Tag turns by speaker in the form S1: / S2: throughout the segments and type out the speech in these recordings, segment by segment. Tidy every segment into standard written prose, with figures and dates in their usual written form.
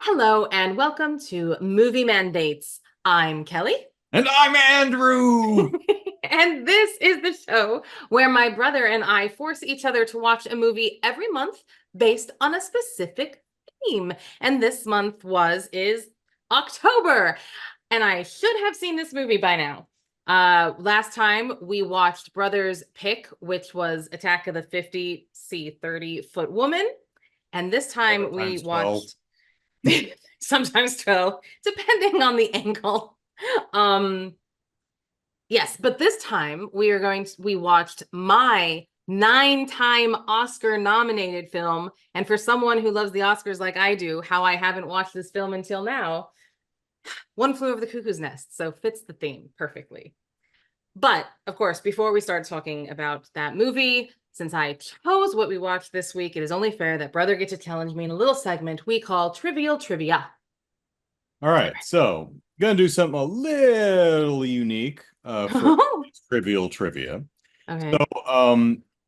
S1: Hello and welcome to Movie Mandates. I'm Kelly.
S2: And I'm Andrew.
S1: And this is the show where my brother and I force each other to watch a movie every month based on a specific theme. And this month is October. And I should have seen this movie by now. Last time we watched Brothers Pick, which was Attack of the 50 30-foot woman. And this time we
S2: Times 12.
S1: watched sometimes 12, depending on the angle. Yes, but this time we watched my 9-time Oscar nominated film. And for someone who loves the Oscars like I do, how I haven't watched this film until now, One Flew Over the Cuckoo's Nest. So fits the theme perfectly. But of course, before we start talking about that movie, since I chose what we watched this week, it is only fair that brother gets to challenge me in a little segment we call Trivial Trivia.
S2: All right, so gonna do something a little unique for trivial trivia.
S1: Okay.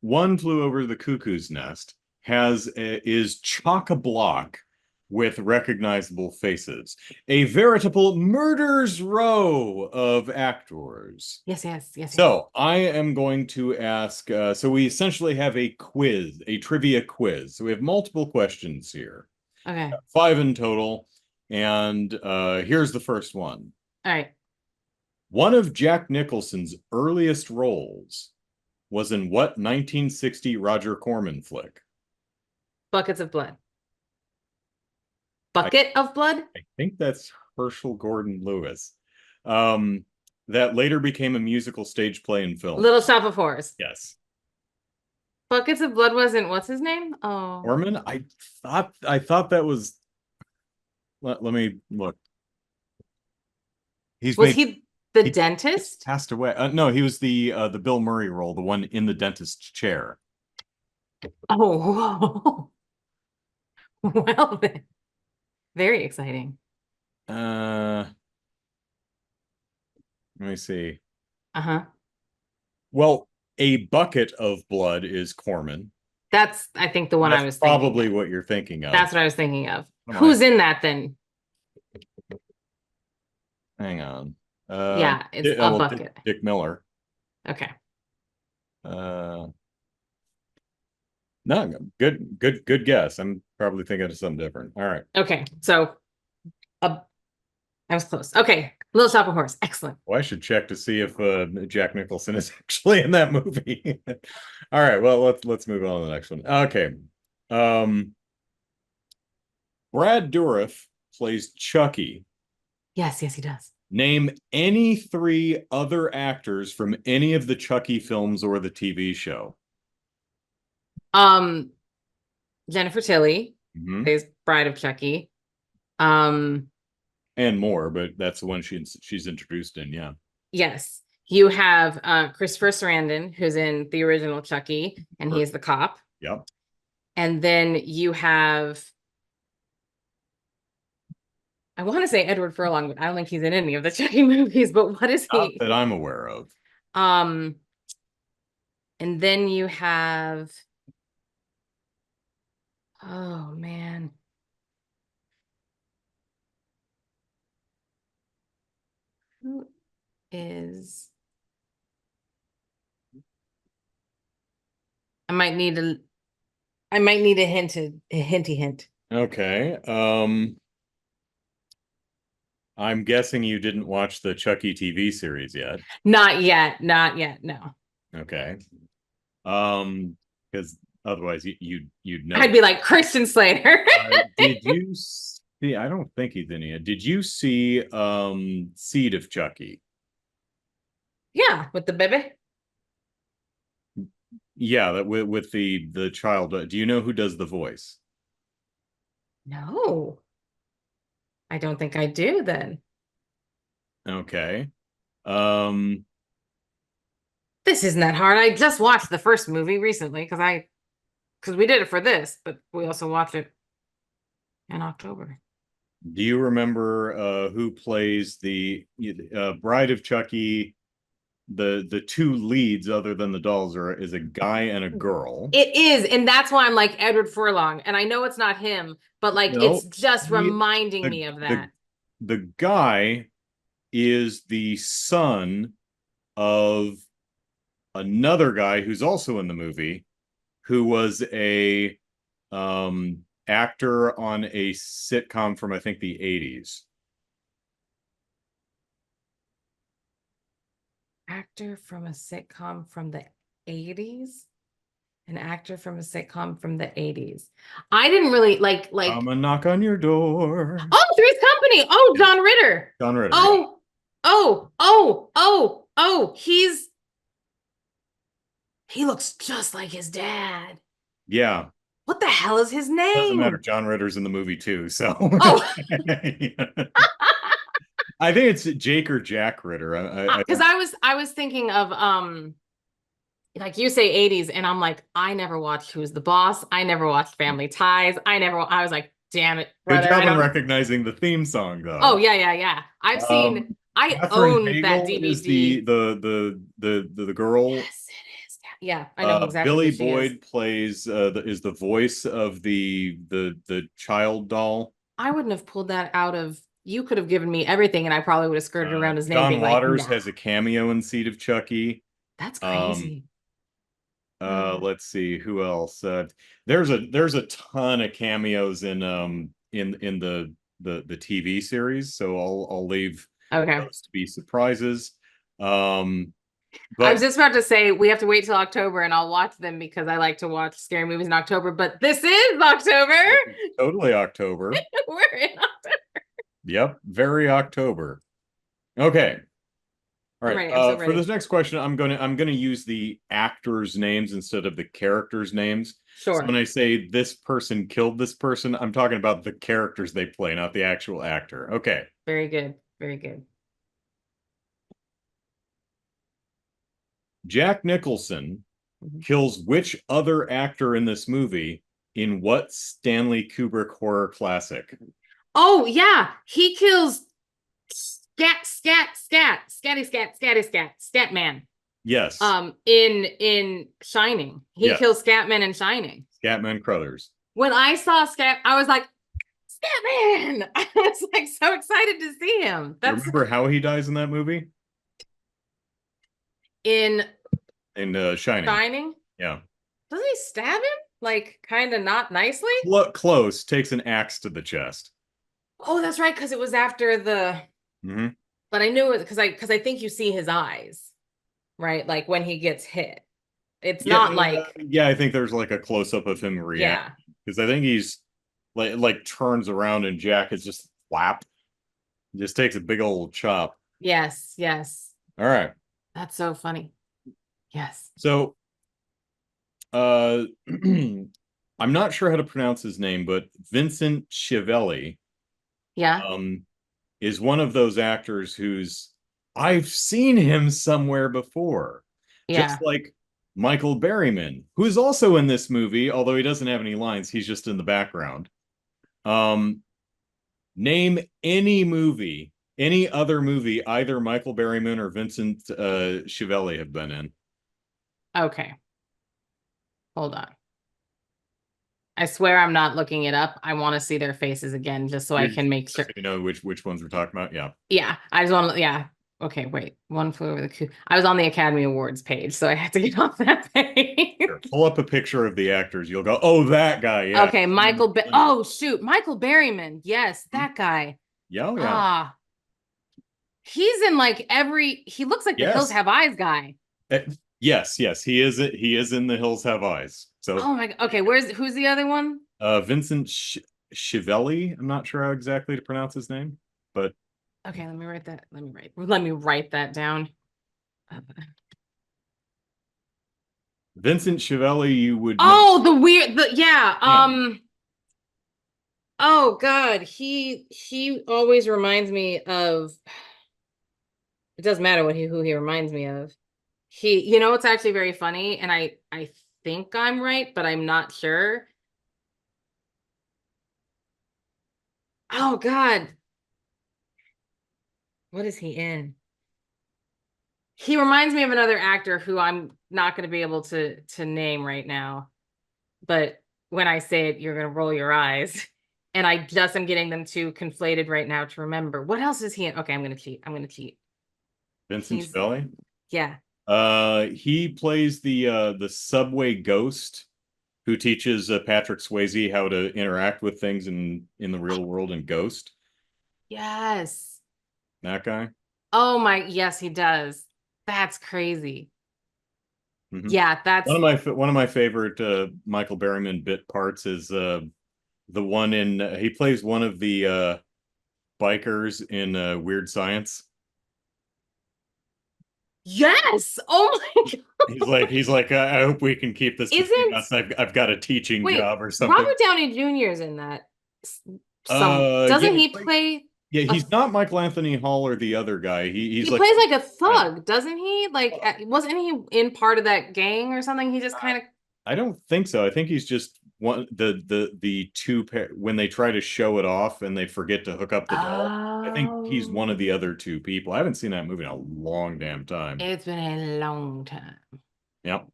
S2: One Flew Over the Cuckoo's Nest is chock-a-block with recognizable faces, a veritable murder's row of actors.
S1: Yes.
S2: So I am going to ask. So we essentially have a quiz, a trivia quiz. So we have multiple questions here,
S1: Okay.
S2: 5 in total. And here's the first one.
S1: All right.
S2: One of Jack Nicholson's earliest roles was in what 1960 Roger Corman flick?
S1: Buckets of Blood. Bucket of Blood?
S2: I think that's Herschel Gordon Lewis. That later became a musical stage play and film.
S1: Little Shop of Horrors.
S2: Yes.
S1: Buckets of Blood wasn't what's his name? Oh.
S2: Corman? I thought that was. Let me look.
S1: Was he the dentist?
S2: Passed away. No, he was the Bill Murray role, the one in the dentist chair.
S1: Oh. Well then. Very exciting.
S2: Let me see.
S1: Uh-huh.
S2: Well, A Bucket of Blood is Corman.
S1: That's, I think, the one I was thinking
S2: probably
S1: of.
S2: what you're thinking of.
S1: That's what I was thinking of. Who's in that then?
S2: Hang on.
S1: Yeah, it's a bucket.
S2: Dick Miller.
S1: Okay.
S2: No, good guess. I'm probably thinking of something different. All right.
S1: Okay, so I was close. Okay, Little Shop of Horrors. Excellent.
S2: Well, I should check to see if Jack Nicholson is actually in that movie. All right. Well, let's move on to the next one. Okay. Brad Dourif plays Chucky.
S1: Yes, he does.
S2: Name any 3 other actors from any of the Chucky films or the TV show.
S1: Jennifer Tilly plays Bride of Chucky.
S2: And more, but that's the one she's introduced in, yeah.
S1: Yes. You have Christopher Sarandon, who's in the original Chucky, and he's the cop.
S2: Yep.
S1: And then you have, I want to say Edward Furlong, but I don't think he's in any of the Chucky movies. But what is he?
S2: Not that I'm aware of.
S1: And then you have, oh man. Who is? I might need a hinty hint.
S2: Okay. I'm guessing you didn't watch the Chucky TV series yet.
S1: Not yet, no.
S2: Okay. Because otherwise you'd know.
S1: I'd be like Christian Slater.
S2: Did you see? I don't think he's in it. Did you see Seed of Chucky?
S1: Yeah, with the baby.
S2: Yeah, that with the child. Do you know who does the voice?
S1: No. I don't think I do then.
S2: Okay.
S1: This isn't that hard. I just watched the first movie recently because we did it for this, but we also watched it in October.
S2: Do you remember who plays the Bride of Chucky the two leads other than the dolls is a guy and a girl.
S1: It is, and that's why I'm like Edward Furlong, and I know it's not him, but like
S2: No,
S1: it's just reminding
S2: the
S1: me of
S2: the
S1: that.
S2: the guy is the son of another guy who's also in the movie, who was a actor on a sitcom from I think the 80s.
S1: Actor from a sitcom from the 80s? An actor from a sitcom from the 80s. I didn't really like
S2: I'm gonna knock on your door.
S1: Oh, Three's Company. Oh,
S2: Yeah.
S1: John Ritter.
S2: John Ritter, yeah.
S1: Oh, he looks just like his dad.
S2: Yeah.
S1: What the hell is his
S2: Doesn't matter.
S1: name?
S2: John Ritter's in the movie too, so
S1: Oh,
S2: I think it's Jake or Jack Ritter. I
S1: because
S2: don't.
S1: I was thinking of like you say 80s, and I'm like, I never watched Who's the Boss. I never watched Family Ties. I was like, damn it,
S2: Good
S1: brother. I
S2: job in
S1: don't.
S2: recognizing the theme song,
S1: Oh,
S2: though.
S1: yeah.
S2: Um,
S1: I
S2: Catherine
S1: own that
S2: Hagel is
S1: DVD.
S2: the girl.
S1: Yes, it is. Yeah, I know exactly who
S2: Billy
S1: she is.
S2: Boyd plays is the voice of the child doll.
S1: I wouldn't have pulled that out of, you could have given me everything and I probably would have skirted around his name
S2: John
S1: being like,
S2: Waters
S1: nah,
S2: has a cameo in Seed of Chucky.
S1: that's
S2: Um,
S1: crazy. Hmm.
S2: let's see who else. There's a ton of cameos in the TV series, so I'll leave
S1: Okay.
S2: those to be surprises. Um,
S1: I was
S2: but
S1: just about to say we have to wait till October and I'll watch them because I like to watch scary movies in October, but this is October.
S2: totally October.
S1: We're in October.
S2: Yep, very October. Okay. All
S1: I'm
S2: right.
S1: ready. I'm so
S2: For
S1: ready.
S2: this next question, I'm gonna use the actors' names instead of the characters' names. So when
S1: Sure.
S2: I say this person killed this person, I'm talking about the characters they play, not the actual actor. Okay.
S1: Very good. Very good.
S2: Jack Nicholson
S1: Mhm.
S2: kills which other actor in this movie in what Stanley Kubrick horror classic?
S1: Oh, yeah. He kills scat man.
S2: Yes.
S1: In Shining. He
S2: Yes.
S1: kills Scatman in Shining.
S2: Scatman Crothers.
S1: When I saw Scat, I was like, Scatman! I was like so excited to see him.
S2: You
S1: That's
S2: remember how he dies in that movie?
S1: in
S2: In Shining.
S1: Shining.
S2: Yeah.
S1: Doesn't he stab him? Like kind of not nicely?
S2: Close. Takes an axe to the chest.
S1: Oh, that's right, because it was after the,
S2: Mm-hmm.
S1: but I knew it because I think you see his eyes, right? Like when he gets hit. It's
S2: Yeah,
S1: not like,
S2: yeah. I think there's like a close up of him reacting
S1: yeah.
S2: because I think he's like turns around and Jack is just flap, just takes a big old chop.
S1: Yes.
S2: All right,
S1: That's so funny. Yes.
S2: so I'm not sure how to pronounce his name, but Vincent Schiavelli
S1: Yeah.
S2: um is one of those actors who's I've seen him somewhere before, just
S1: Yeah.
S2: like Michael Berryman, who is also in this movie, although he doesn't have any lines, he's just in the background. Um, Name any movie, any other movie either Michael Berryman or Vincent Schiavelli have been in.
S1: Okay. Hold on. I swear I'm not looking it up. I want to see their faces again just so I
S2: You
S1: can make
S2: just
S1: sure.
S2: so you know which ones we're talking about. Yeah.
S1: Yeah, I just want to, yeah. Okay, wait. One flew over the coop. I was on the Academy Awards page, so I had to get off that page.
S2: Sure. Pull up a picture of the actors. You'll go, oh, that guy. Yeah.
S1: Okay, oh shoot, Michael Berryman. Yes, that guy.
S2: Yeah. Oh, yeah.
S1: Ah, he's in like he looks like the Hills
S2: Yes.
S1: Have Eyes guy.
S2: Uh, yes. He is in The Hills Have Eyes. So
S1: Oh my God. Okay, who's the other one?
S2: Vincent Schiavelli. I'm not sure how exactly to pronounce his name, but
S1: Okay, let me write that down.
S2: Vincent Schiavelli, you would know.
S1: Oh, the weird, yeah.
S2: Yeah.
S1: Oh God, he always reminds me of. It doesn't matter who he reminds me of. It's actually very funny, and I think I'm right, but I'm not sure. Oh God, what is he in? He reminds me of another actor who I'm not going to be able to name right now, but when I say it, you're going to roll your eyes. And I just am getting them too conflated right now to remember. What else is he in? Okay, I'm going to cheat. I'm going to cheat.
S2: Vincent
S1: He's
S2: Scully.
S1: yeah.
S2: He plays the subway ghost who teaches Patrick Swayze how to interact with things in the real world in Ghost.
S1: Yes.
S2: That guy.
S1: Oh my, yes, he does. That's crazy.
S2: Mm-hmm.
S1: Yeah, that's
S2: One of my favorite Michael Berryman bit parts is the one in he plays one of the bikers in Weird Science.
S1: yes. Oh my God.
S2: He's like I hope we can keep this between
S1: Isn't
S2: us. I've got a teaching
S1: wait,
S2: job or something.
S1: Robert Downey Jr. is in that. Some
S2: Yeah,
S1: doesn't he play
S2: yeah,
S1: a
S2: he's not Michael Anthony Hall or the other guy. He's
S1: he
S2: like
S1: plays like a
S2: I,
S1: thug, doesn't he? Like wasn't he in part of that gang or something? He just kind of
S2: I don't think so. I think he's just one the two pair when they try to show it off and they forget to hook up the doll. I think he's one of
S1: oh,
S2: the other two people. I haven't seen that movie in a long damn time.
S1: it's been a long time.
S2: Yep.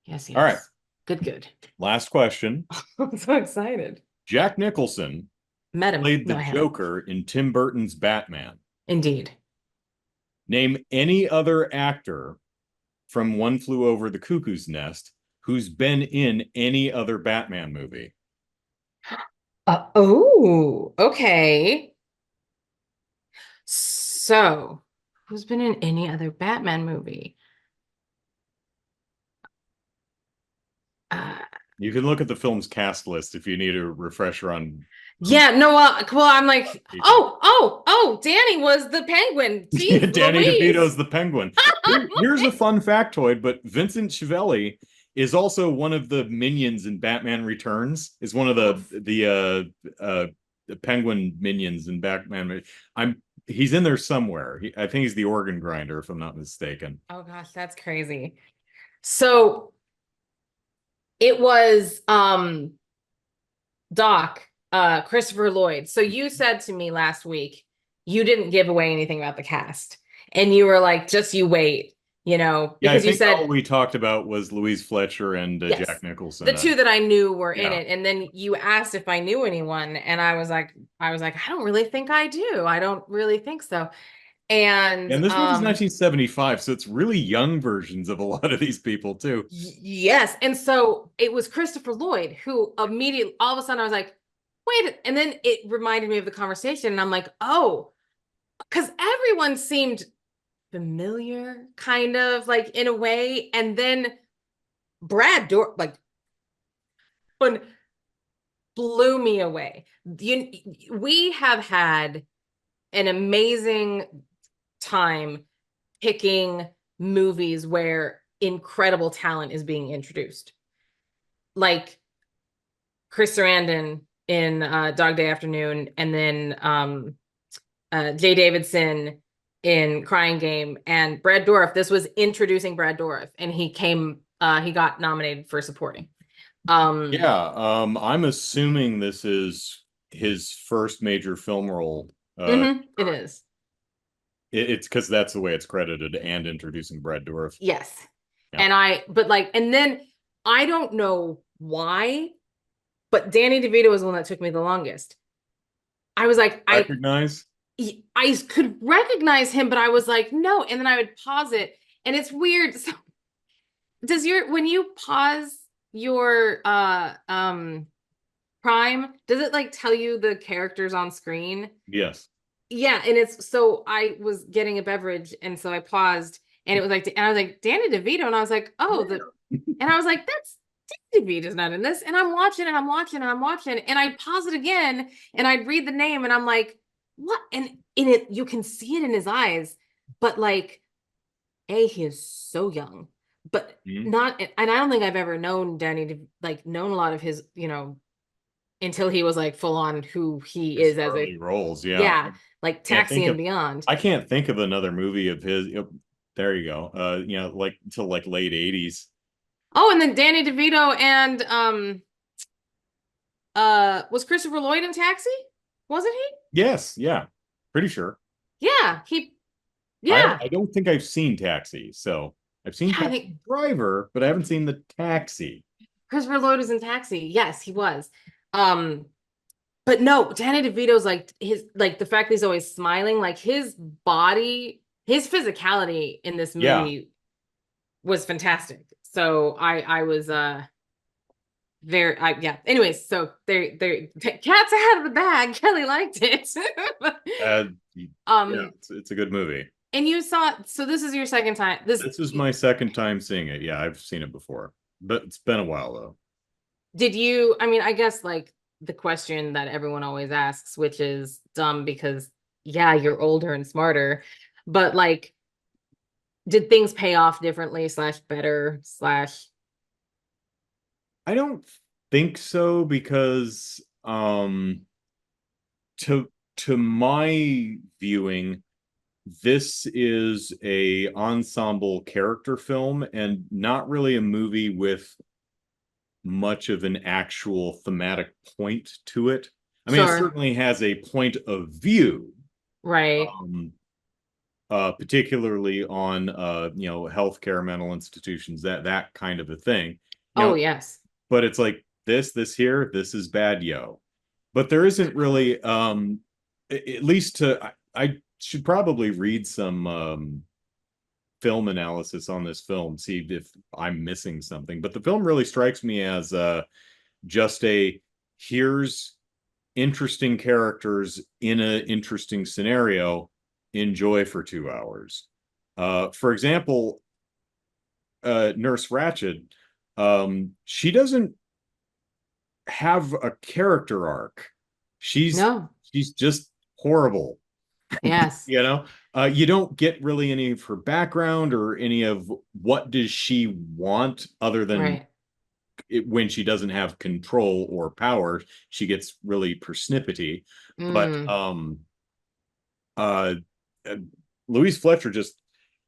S1: Yes,
S2: All right.
S1: yes. Good, good.
S2: Last question.
S1: I'm so excited.
S2: Jack Nicholson
S1: Met him.
S2: played the
S1: No, I haven't.
S2: Joker in Tim Burton's Batman.
S1: Indeed.
S2: Name any other actor from One Flew Over the Cuckoo's Nest who's been in any other Batman movie.
S1: Oh, okay. So, who's been in any other Batman movie? Uh,
S2: You can look at the film's cast list if you need a refresher on who
S1: yeah, no, well, I'm like,
S2: people.
S1: Danny was the Penguin. Jeez,
S2: Danny
S1: Louise.
S2: DeVito's the Penguin. Here's a fun factoid, but Vincent Schiavelli is also one of the minions in Batman Returns. Is one of the Penguin minions in Batman. He's in there somewhere. I think he's the organ grinder, if I'm not mistaken.
S1: Oh gosh, that's crazy. So it was Doc, Christopher Lloyd. So you said to me last week, you didn't give away anything about the cast. And you were like, just you wait,
S2: Yeah, I
S1: because you
S2: think all
S1: said,
S2: we talked about was Louise Fletcher and
S1: yes,
S2: Jack Nicholson.
S1: the two that I knew were in
S2: Yeah.
S1: it. And then you asked if I knew anyone. And I was like, I don't really think I do. I don't really think so. And
S2: And this movie's 1975, so it's really young versions of a lot of these people too.
S1: yes. And so it was Christopher Lloyd who immediately, all of a sudden, I was like, wait. And then it reminded me of the conversation. And I'm like, oh, because everyone seemed familiar, kind of like in a way. And then Brad Dorff, like, one blew me away. We have had an amazing time picking movies where incredible talent is being introduced. Like Chris Sarandon in Dog Day Afternoon, and then Jay Davidson in Crying Game, and Brad Dourif. This was introducing Brad Dourif, and he got nominated for supporting.
S2: Yeah, I'm assuming this is his first major film role.
S1: It is.
S2: It's because that's the way it's credited and introducing Brad Dourif.
S1: Yes.
S2: Yeah.
S1: And then I don't know why, but Danny DeVito was the one that took me the longest. I was like,
S2: Recognize?
S1: I could recognize him, but I was like, no. And then I would pause it. And it's weird. So when you pause your Prime, does it like tell you the characters on screen?
S2: Yes.
S1: Yeah, and it's so I was getting a beverage, and so I paused, and it was like, and I was like, Danny DeVito, and I was like, oh, and I was like, that's Danny DeVito's not in this, and I'm watching, and I'm watching, and I'm watching, and I pause it again, and I'd read the name, and I'm like, what? And in it, you can see it in his eyes, but like, he is so young, but not, and I don't think I've ever known Danny to like known a lot of his, until he was like full on who he
S2: His
S1: is as
S2: early roles, yeah.
S1: yeah, like Taxi and Beyond.
S2: I can't think of another movie of his. There you go. Like until like late 80s.
S1: Oh, and then Danny DeVito and was Christopher Lloyd in Taxi? Wasn't he?
S2: Yes, yeah. Pretty sure.
S1: Yeah, he Yeah.
S2: I don't think I've seen Taxi, so I've seen
S1: Yeah, I
S2: Taxi
S1: think
S2: Driver, but I haven't seen the Taxi.
S1: Christopher Lloyd was in Taxi. Yes, he was. Um, but no, Danny DeVito's like his like the fact that he's always smiling, like his body, his physicality in this
S2: Yeah.
S1: movie was fantastic. So I was very yeah. Anyways, so they cat's out of the bag. Kelly liked it.
S2: Uh, yeah,
S1: um,
S2: it's a good movie.
S1: and you saw so this is your second time. This
S2: This is my second time seeing it. Yeah, I've seen it before, but it's been a while though.
S1: did you? I mean, I guess like the question that everyone always asks, which is dumb because yeah, you're older and smarter, but like, did things pay off differently slash better slash
S2: I don't think so because to my viewing, this is a ensemble character film and not really a movie with much of an actual thematic point to it. I mean, it
S1: sure,
S2: certainly has a point of view,
S1: right?
S2: um, particularly on healthcare, mental institutions, that kind of a thing. You
S1: Oh
S2: know,
S1: yes,
S2: but it's like this here, this is bad, yo. But there isn't really, at least I should probably read some film analysis on this film, see if I'm missing something. But the film really strikes me as just a here's interesting characters in an interesting scenario, enjoy for 2 hours. For example, Nurse Ratched, she doesn't have a character arc. She's
S1: no,
S2: she's just horrible.
S1: yes,
S2: You know, you don't get really any of her background or any of what does she want other than
S1: right.
S2: when she doesn't have control or power, she gets really persnippety. But
S1: Mm.
S2: uh, uh Louise Fletcher just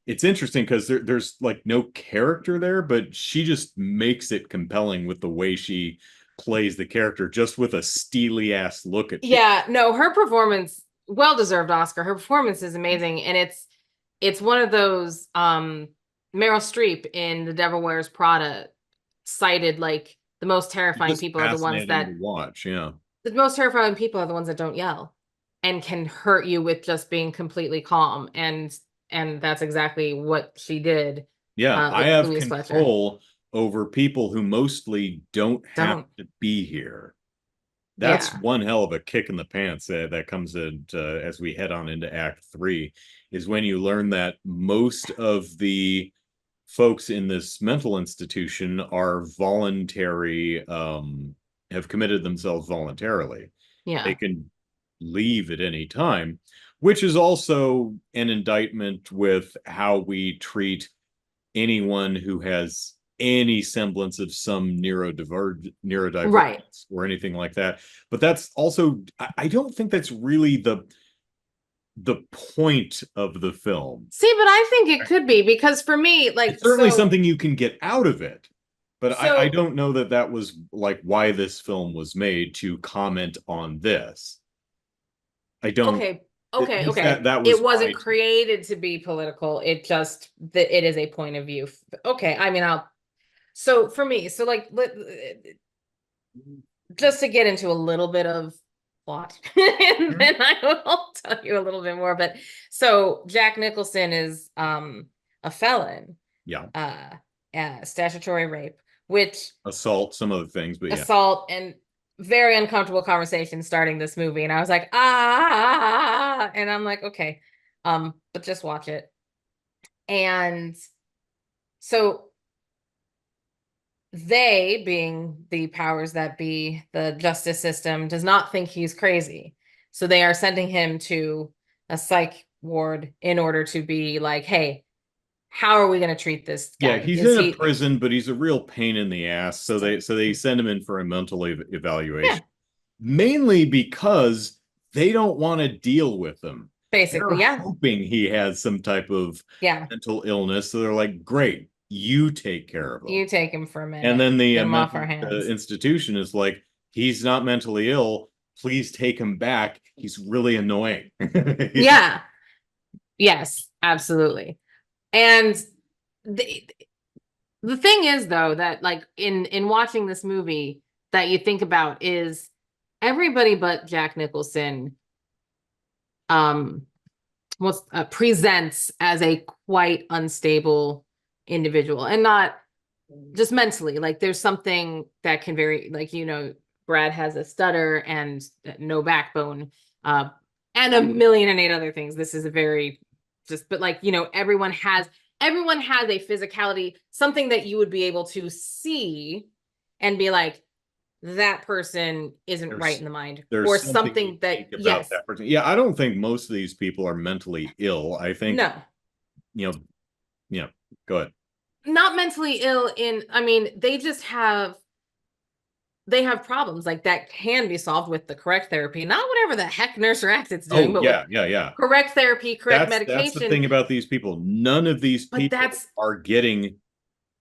S2: it's interesting because there's like no character there, but she just makes it compelling with the way she plays the character, just with a steely ass look at people.
S1: Yeah, no, her performance, well deserved Oscar. Her performance is amazing, and it's one of those Meryl Streep in The Devil Wears Prada cited like the most
S2: It's
S1: terrifying
S2: just
S1: people are the ones
S2: fascinating to
S1: that
S2: watch. Yeah.
S1: the most terrifying people are the ones that don't yell and can hurt you with just being completely calm, and that's exactly what she did
S2: Yeah, I have
S1: Louise Fletcher.
S2: control over people who mostly don't have
S1: Don't.
S2: to be here. That's
S1: Yeah.
S2: one hell of a kick in the pants that comes in as we head on into Act Three, is when you learn that most of the folks in this mental institution are voluntary, have committed themselves voluntarily. They
S1: Yeah.
S2: can leave at any time, which is also an indictment with how we treat anyone who has any semblance of some
S1: Right.
S2: neurodivergence or anything like that. But that's also, I don't think that's really the point of the film.
S1: See, but I think it could be because for me,
S2: It's
S1: like,
S2: certainly something you can get out of it, but I
S1: so
S2: don't know that that was like why this film was made to comment on this. I don't.
S1: okay,
S2: At
S1: okay,
S2: least
S1: okay.
S2: that
S1: It
S2: was my
S1: wasn't
S2: take.
S1: created to be political. It just that it is a point of view. Okay, I mean, I'll. So for me, so like, just to get into a little bit of plot, and
S2: Mhm.
S1: then I will tell you a little bit more. But so Jack Nicholson is a felon,
S2: Yeah,
S1: uh, statutory rape, which
S2: assault, some other things, but yeah.
S1: assault and very uncomfortable conversation starting this movie. And I was like, ah, and I'm like, okay, but just watch it. And so they, being the powers that be, the justice system, does not think he's crazy. So they are sending him to a psych ward in order to be like, hey, how are we going to treat this
S2: Yeah,
S1: guy?
S2: he's
S1: Is
S2: in a
S1: he
S2: prison, but he's a real pain in the ass. So they send him in for a mental
S1: yeah,
S2: evaluation, mainly because they don't want to deal with him. They're
S1: basically, yeah,
S2: hoping he has some type of
S1: yeah.
S2: mental illness. So they're like, great, you take care of him.
S1: You take him for a
S2: And
S1: minute,
S2: then the
S1: get him off our
S2: mental
S1: hands.
S2: institution is like, he's not mentally ill. Please take him back. He's really annoying. He's
S1: Yeah. Yes, absolutely. And the the thing is though that like in watching this movie that you think about is everybody but Jack Nicholson um was presents as a quite unstable individual, and not just mentally. Like there's something that can very, like, Brad has a stutter and no backbone, uh and a million and eight other things. This is a very just, but like, everyone has a physicality, something that you would be able to see and be like, that person isn't right
S2: There's
S1: in the mind, or
S2: there's something
S1: something that,
S2: unique about
S1: yes,
S2: that person. Yeah, I don't think most of these people are mentally ill. I think,
S1: no,
S2: you know, yeah, go ahead.
S1: not mentally ill in, I mean, they have problems like that can be solved with the correct therapy, not whatever the heck Nurse Ratchet's doing,
S2: Oh,
S1: but with
S2: yeah, yeah, yeah.
S1: correct therapy, correct
S2: That's the
S1: medication.
S2: thing about these people. None of these
S1: But
S2: people
S1: that's
S2: are getting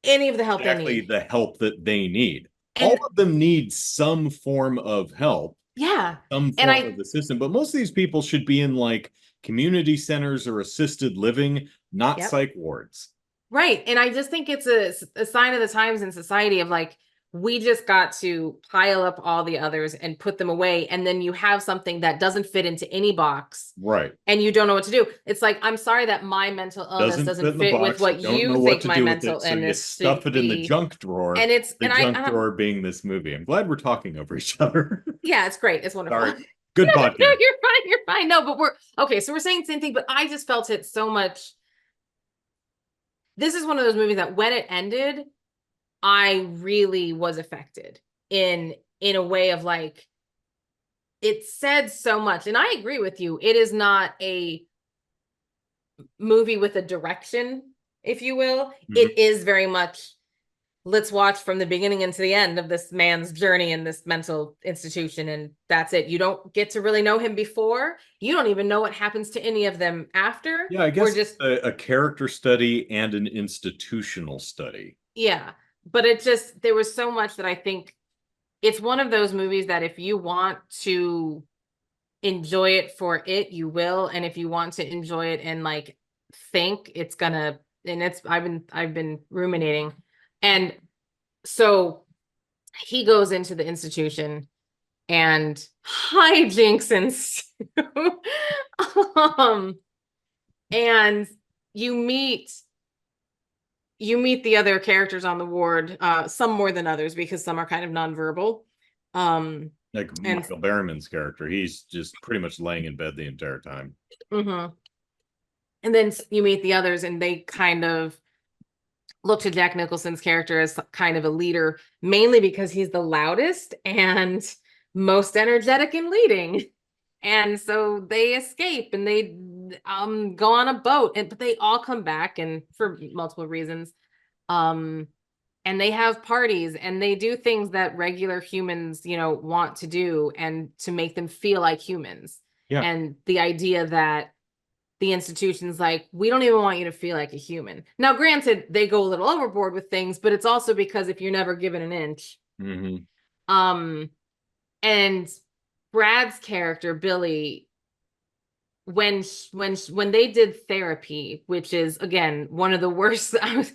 S1: any of the help they
S2: exactly
S1: need.
S2: the help that they need. All
S1: And
S2: of them need some form of help,
S1: yeah,
S2: some
S1: and
S2: form of assistance, but most of these people should be in like community centers or assisted living, not
S1: yep.
S2: psych wards.
S1: Right. And I just think it's a sign of the times in society of like, we just got to pile up all the others and put them away. And then you have something that doesn't fit into any box
S2: Right.
S1: and you don't know what to do. It's like, I'm sorry that my mental illness
S2: Doesn't fit
S1: doesn't
S2: in the
S1: fit with
S2: box. You
S1: what
S2: don't
S1: you
S2: know what
S1: think
S2: to
S1: my
S2: do with
S1: mental
S2: it, so you
S1: illness
S2: stuff
S1: should
S2: it in the
S1: be.
S2: junk drawer.
S1: And it's,
S2: The
S1: and
S2: junk drawer being this movie. I'm glad we're talking over each other.
S1: yeah, it's great. It's wonderful.
S2: Sorry. Good
S1: No,
S2: podcast.
S1: you're fine. You're fine. No, but we're okay. So we're saying the same thing, but I just felt it so much. This is one of those movies that when it ended, I really was affected in a way of like, it said so much. And I agree with you. It is not a movie with a direction, if you will.
S2: Mhm.
S1: It is very much, let's watch from the beginning and to the end of this man's journey in this mental institution, and that's it. You don't get to really know him before. You don't even know what happens to any of them after.
S2: Yeah, I
S1: We're
S2: guess
S1: just,
S2: a character study and an institutional study.
S1: yeah. But it just, there was so much that I think it's one of those movies that if you want to enjoy it for it, you will. And if you want to enjoy it and like think, it's gonna, and it's, I've been ruminating. And so he goes into the institution and hijinks ensue. um, and you meet you meet the other characters on the ward, some more than others because some are kind of nonverbal.
S2: Like
S1: And
S2: Michael Berryman's character, he's just pretty much laying in bed the entire time.
S1: mhm. And then you meet the others, and they kind of look to Jack Nicholson's character as kind of a leader, mainly because he's the loudest and most energetic in leading. And so they escape and they go on a boat, and but they all come back, and for multiple reasons. Um and they have parties and they do things that regular humans, want to do and to make them feel like humans.
S2: Yeah.
S1: And the idea that the institution's like, we don't even want you to feel like a human. Now, granted, they go a little overboard with things, but it's also because if you're never given an inch,
S2: Mm-hmm.
S1: um, and Brad's character, Billy, when they did therapy, which is again one of the worst, I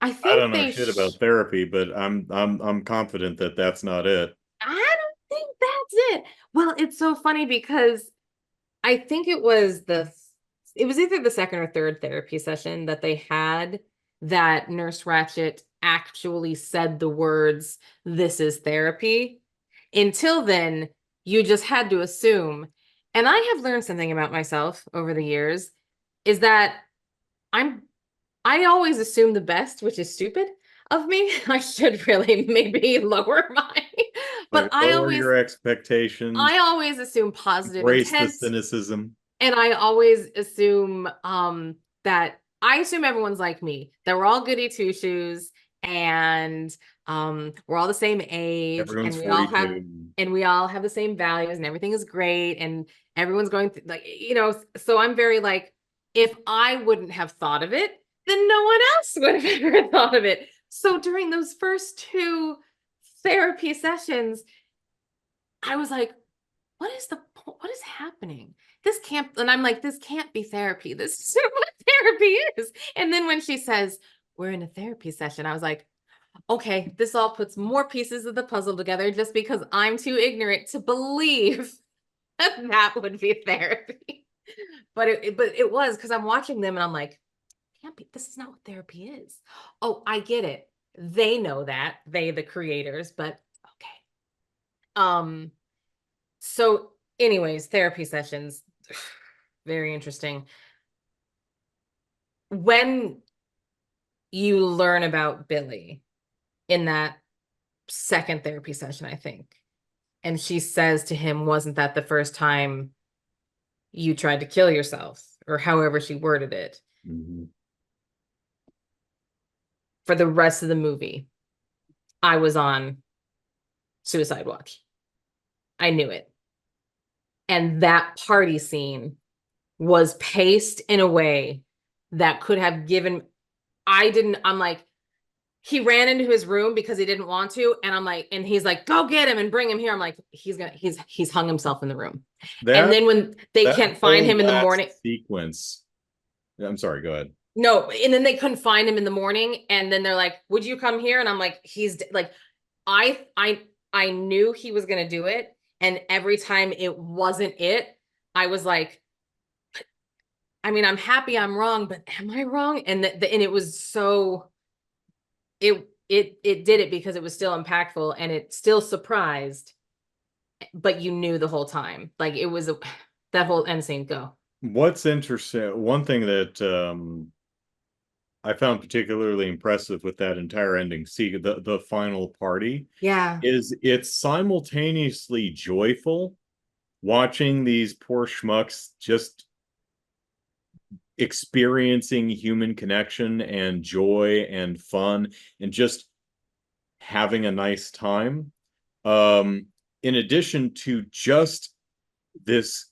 S2: I don't
S1: think
S2: know
S1: they
S2: shit about therapy, but I'm confident that that's not it.
S1: I don't think that's it. Well, it's so funny because I think it was either the second or third therapy session that they had that Nurse Ratchet actually said the words, "This is therapy." Until then, you just had to assume. And I have learned something about myself over the years is that I'm I always assume the best, which is stupid of me. I should really maybe lower my, but
S2: Like lower your expectations,
S1: I always assume positive
S2: embrace the
S1: intent,
S2: cynicism.
S1: and I always assume that I assume everyone's like me, that we're all goody two shoes, and we're all the same age,
S2: Everyone's 42.
S1: and we all have the same values, and everything is great, and everyone's going through, like, so I'm very like, if I wouldn't have thought of it, then no one else would have ever thought of it. So during those first two therapy sessions, I was like, what is happening? This can't, and I'm like, this can't be therapy. This is what therapy is. And then when she says, we're in a therapy session, I was like, okay, this all puts more pieces of the puzzle together just because I'm too ignorant to believe that would be therapy. But it was, because I'm watching them and I'm like, can't be, this is not what therapy is. Oh, I get it. They know that, they the creators, but okay. So anyways, therapy sessions, very interesting. When you learn about Billy in that second therapy session, I think, and she says to him, wasn't that the first time you tried to kill yourself, or however she worded it.
S2: Mm-hmm.
S1: For the rest of the movie, I was on suicide watch. I knew it. And that party scene was paced in a way that could have given, I'm like, he ran into his room because he didn't want to. And I'm like, and he's like, go get him and bring him here. I'm like, he's hung himself in the room. And then when they can't find him in the morning.
S2: Sequence. I'm sorry, go ahead.
S1: No, and then they couldn't find him in the morning. And then they're like, would you come here? And I'm like, he's like, I knew he was going to do it. And every time it wasn't it, I was like, I mean, I'm happy I'm wrong, but am I wrong? And and it was so, it did it because it was still impactful and it still surprised, but you knew the whole time. Like it was that whole end scene. Go.
S2: What's interesting, one thing that I found particularly impressive with that entire ending, the final party,
S1: Yeah,
S2: is it's simultaneously joyful watching these poor schmucks just experiencing human connection and joy and fun and just having a nice time. In addition to just this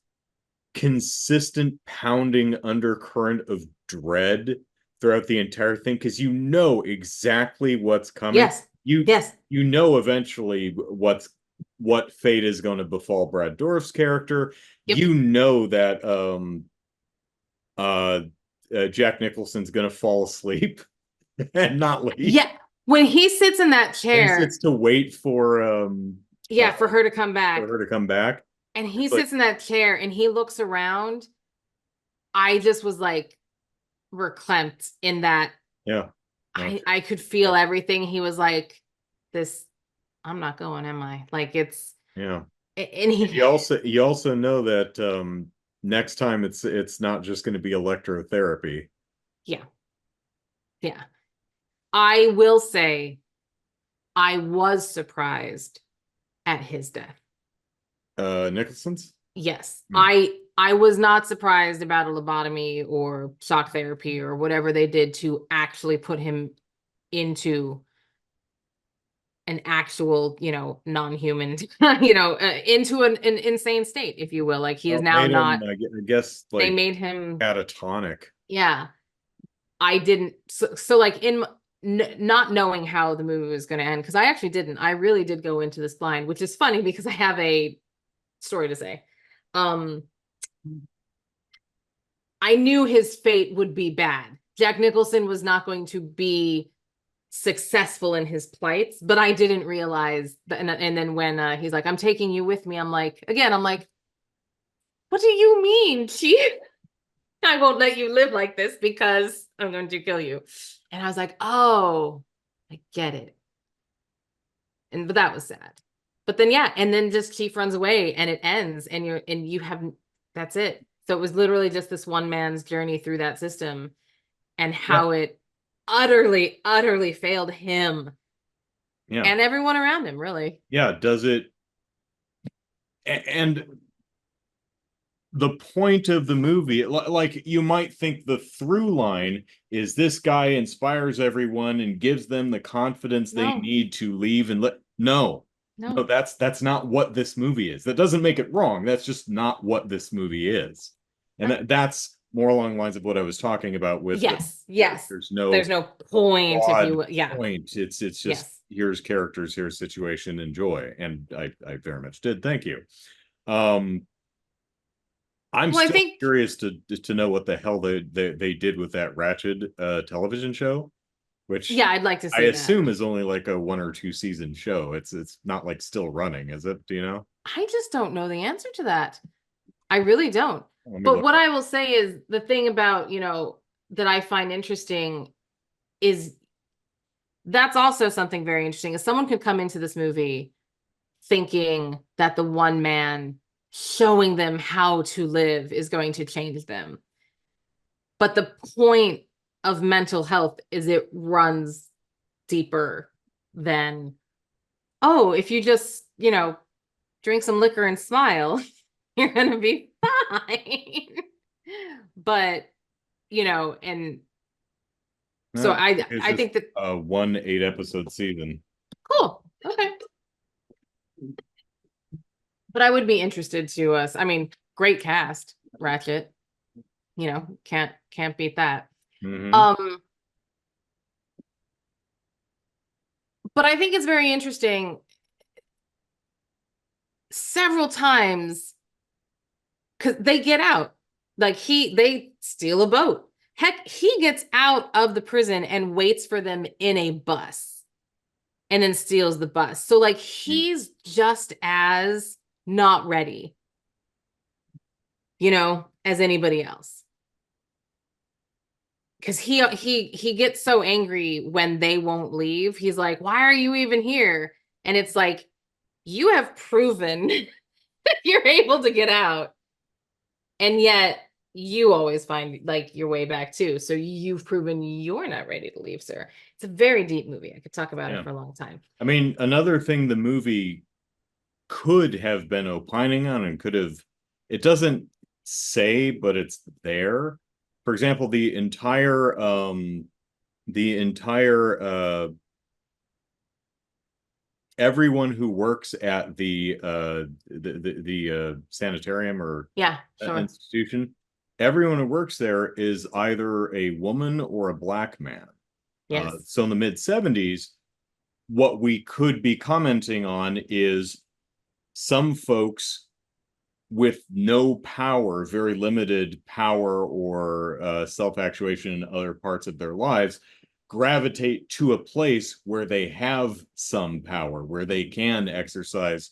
S2: consistent pounding undercurrent of dread throughout the entire thing, because you know exactly what's coming.
S1: yes, yes,
S2: you know eventually what fate is going to befall Brad Dourif's character.
S1: yep.
S2: You know that Jack Nicholson's going to fall asleep and not leave.
S1: Yeah, when he sits in that chair,
S2: he sits to wait for
S1: for her to come back. And he sits in that chair and he looks around. I just was like verklempt in that.
S2: Yeah.
S1: I could feel everything. He was like, this, I'm not going, am I? Like it's,
S2: yeah.
S1: And
S2: you also know that next time it's not just going to be electrotherapy.
S1: Yeah. Yeah. I will say I was surprised at his death.
S2: Nicholson's?
S1: Yes. I was not surprised about a lobotomy or shock therapy or whatever they did to actually put him into an actual, non-human, into an insane state, if you will. Like he is now not.
S2: I guess like
S1: they made him
S2: catatonic.
S1: Yeah. I didn't. So like in not knowing how the movie was going to end, because I actually didn't. I really did go into this blind, which is funny because I have a story to say. I knew his fate would be bad. Jack Nicholson was not going to be successful in his plights, but I didn't realize that. And then when he's like, I'm taking you with me, I'm like, what do you mean, Chief? I won't let you live like this because I'm going to kill you. And I was like, oh, I get it. But that was sad. But then, yeah. And then just Chief runs away and it ends and you have, that's it. So it was literally just this one man's journey through that system and how it utterly, utterly failed him. Yeah. And everyone around him, really.
S2: Yeah. Does it? And the point of the movie, like you might think the through line is this guy inspires everyone and gives them the confidence they need to leave and no, that's not what this movie is. That doesn't make it wrong. That's just not what this movie is. And that's more along the lines of what I was talking about with
S1: yes.
S2: There's no
S1: point, if you will.
S2: Point. It's just here's characters, here's situation, enjoy. And I very much did. Thank you. Um, I'm
S1: Well, I
S2: still
S1: think,
S2: curious to know what the hell they did with that Ratched television show, which
S1: yeah, I'd like to
S2: I
S1: see that.
S2: assume is only like a 1 or 2 season show. It's not like still running, is it? Do you know?
S1: I just don't know the answer to that. I really don't.
S2: Let me
S1: But
S2: look
S1: what
S2: up.
S1: I will say is the thing about, that I find interesting is that's also something very interesting. Is someone could come into this movie thinking that the one man showing them how to live is going to change them. But the point of mental health is it runs deeper than, oh, if you just, drink some liquor and smile, you're going to be fine. But, and so
S2: No,
S1: I
S2: it's
S1: I
S2: just
S1: think that
S2: a 1 8 episode season.
S1: cool. Okay. But I would be interested to I mean, great cast, Ratchet. Can't beat that.
S2: Hmm.
S1: Um, but I think it's very interesting several times because they get out. Like they steal a boat. Heck, he gets out of the prison and waits for them in a bus and then steals the bus. So like he's just as not ready, as anybody else. Because he gets so angry when they won't leave. He's like, "Why are you even here?" And it's like, you have proven that you're able to get out, and yet you always find like your way back too. So you've proven you're not ready to leave, sir. It's a very deep movie. I could talk about it
S2: Yeah.
S1: for a long time.
S2: I mean, another thing the movie could have been opining on and could have, it doesn't say, but it's there. For example, the entire everyone who works at the sanitarium or
S1: Yeah, sure.
S2: institution, everyone who works there is either a woman or a black man.
S1: Yes.
S2: So in the mid 70s, what we could be commenting on is some folks with no power, very limited power or self-actuation in other parts of their lives, gravitate to a place where they have some power, where they can exercise,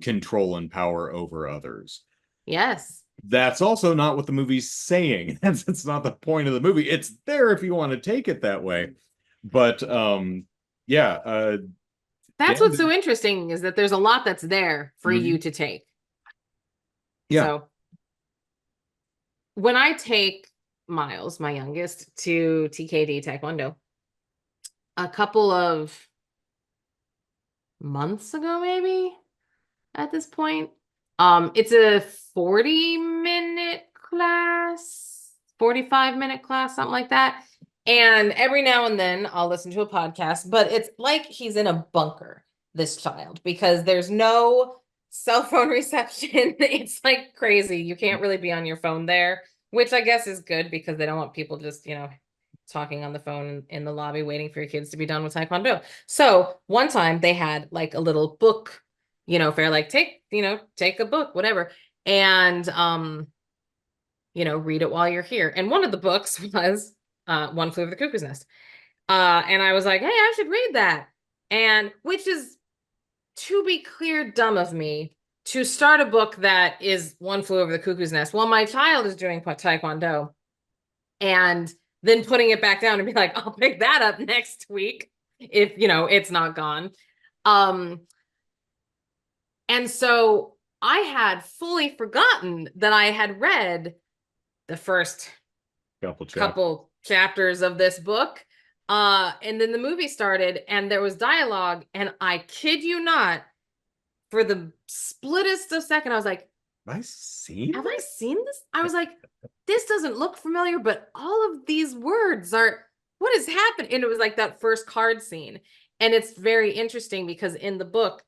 S2: control and power over others.
S1: Yes.
S2: That's also not what the movie's saying. That's not the point of the movie. It's there if you want to take it that way. But yeah,
S1: That's
S2: damn
S1: what's
S2: it.
S1: so interesting is that there's a lot that's there for you
S2: Mhm.
S1: to take.
S2: Yeah.
S1: So when I take Miles, my youngest, to TKD Taekwondo a couple of months ago, maybe at this point, it's a 40-minute class, 45-minute class, something like that. And every now and then I'll listen to a podcast, but it's like he's in a bunker, this child, because there's no cell phone reception. It's like crazy. You can't really be on your phone there, which I guess is good because they don't want people just, talking on the phone in the lobby waiting for your kids to be done with Taekwondo. So one time they had like a little book, fair, like take a book, whatever. And read it while you're here. And one of the books was One Flew Over the Cuckoo's Nest. And I was like, hey, I should read that. And which is, to be clear, dumb of me to start a book that is One Flew Over the Cuckoo's Nest while my child is doing Taekwondo and then putting it back down and be like, I'll pick that up next week if, it's not gone. Um, and so I had fully forgotten that I had read the first couple chapters of this book. And then the movie started and there was dialogue. And I kid you not, for the splittest of second, I was like,
S2: Have I seen
S1: have I seen this? I was like, this doesn't look familiar, but all of these words are, what has happened? And it was like that first card scene. And it's very interesting because in the book,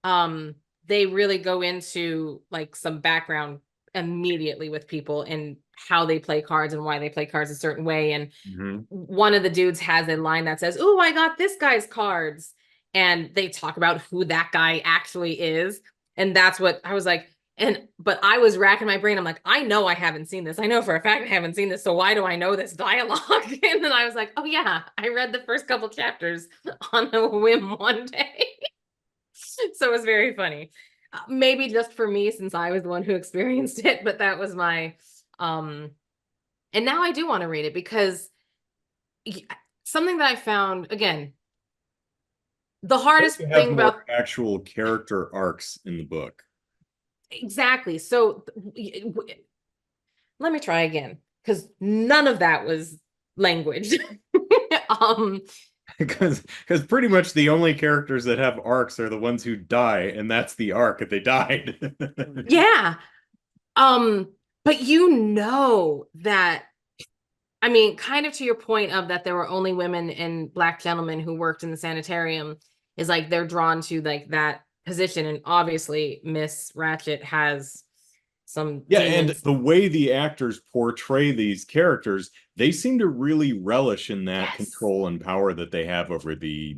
S1: they really go into like some background immediately with people and how they play cards and why they play cards a certain way. And
S2: Mhm.
S1: one of the dudes has a line that says, "Oh, I got this guy's cards." And they talk about who that guy actually is. And that's what I was like, But I was racking my brain. I'm like, I know I haven't seen this. I know for a fact I haven't seen this. So why do I know this dialogue? And then I was like, oh yeah, I read the first couple chapters on a whim one day. So it was very funny. Maybe just for me since I was the one who experienced it, but that was my and now I do want to read it because something that I found again, the hardest
S2: You have
S1: thing
S2: more
S1: about
S2: actual character arcs in the book.
S1: exactly. So let me try again because none of that was language. um
S2: Because pretty much the only characters that have arcs are the ones who die, and that's the arc that they died.
S1: yeah. But you know that I mean, kind of to your point of that there were only women and black gentlemen who worked in the sanitarium is like they're drawn to like that position. And obviously Miss Ratchet has some
S2: Yeah, and
S1: demons.
S2: the way the actors portray these characters, they seem to really relish in that
S1: Yes.
S2: control and power that they have over the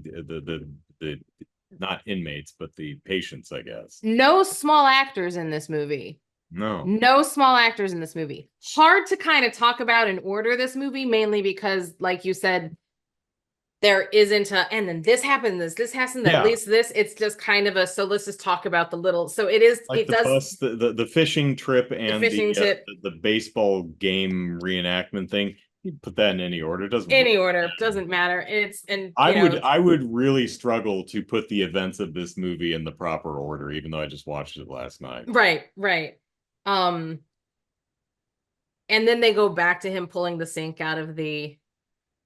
S2: not inmates, but the patients, I guess.
S1: No small actors in this movie.
S2: No.
S1: No small actors in this movie. Hard to kind of talk about and order this movie, mainly because, like you said, there isn't a, and then this happened, this happened, at
S2: Yeah,
S1: least this, it's just kind of a, so let's just talk about the little, so it is,
S2: like
S1: it
S2: the
S1: does,
S2: bus, the fishing trip
S1: the
S2: and
S1: fishing tip,
S2: the baseball game reenactment thing. You put that in any order, it doesn't
S1: any
S2: really
S1: order,
S2: matter.
S1: doesn't matter. It's, and you know,
S2: I would really struggle to put the events of this movie in the proper order, even though I just watched it last night.
S1: right, right. Um, and then they go back to him pulling the sink out of the,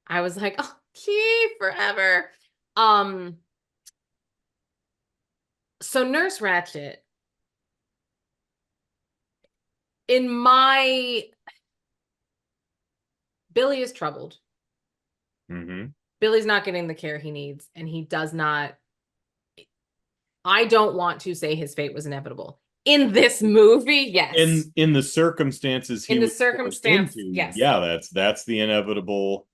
S1: I was like, oh, key forever. Um, so Nurse Ratchet, in my, Billy is troubled.
S2: Mm-hmm.
S1: Billy's not getting the care he needs, and he does not. I don't want to say his fate was inevitable. In this movie, yes.
S2: In the circumstances he
S1: In the
S2: was forced
S1: circumstance,
S2: into,
S1: yes.
S2: yeah, that's the inevitable.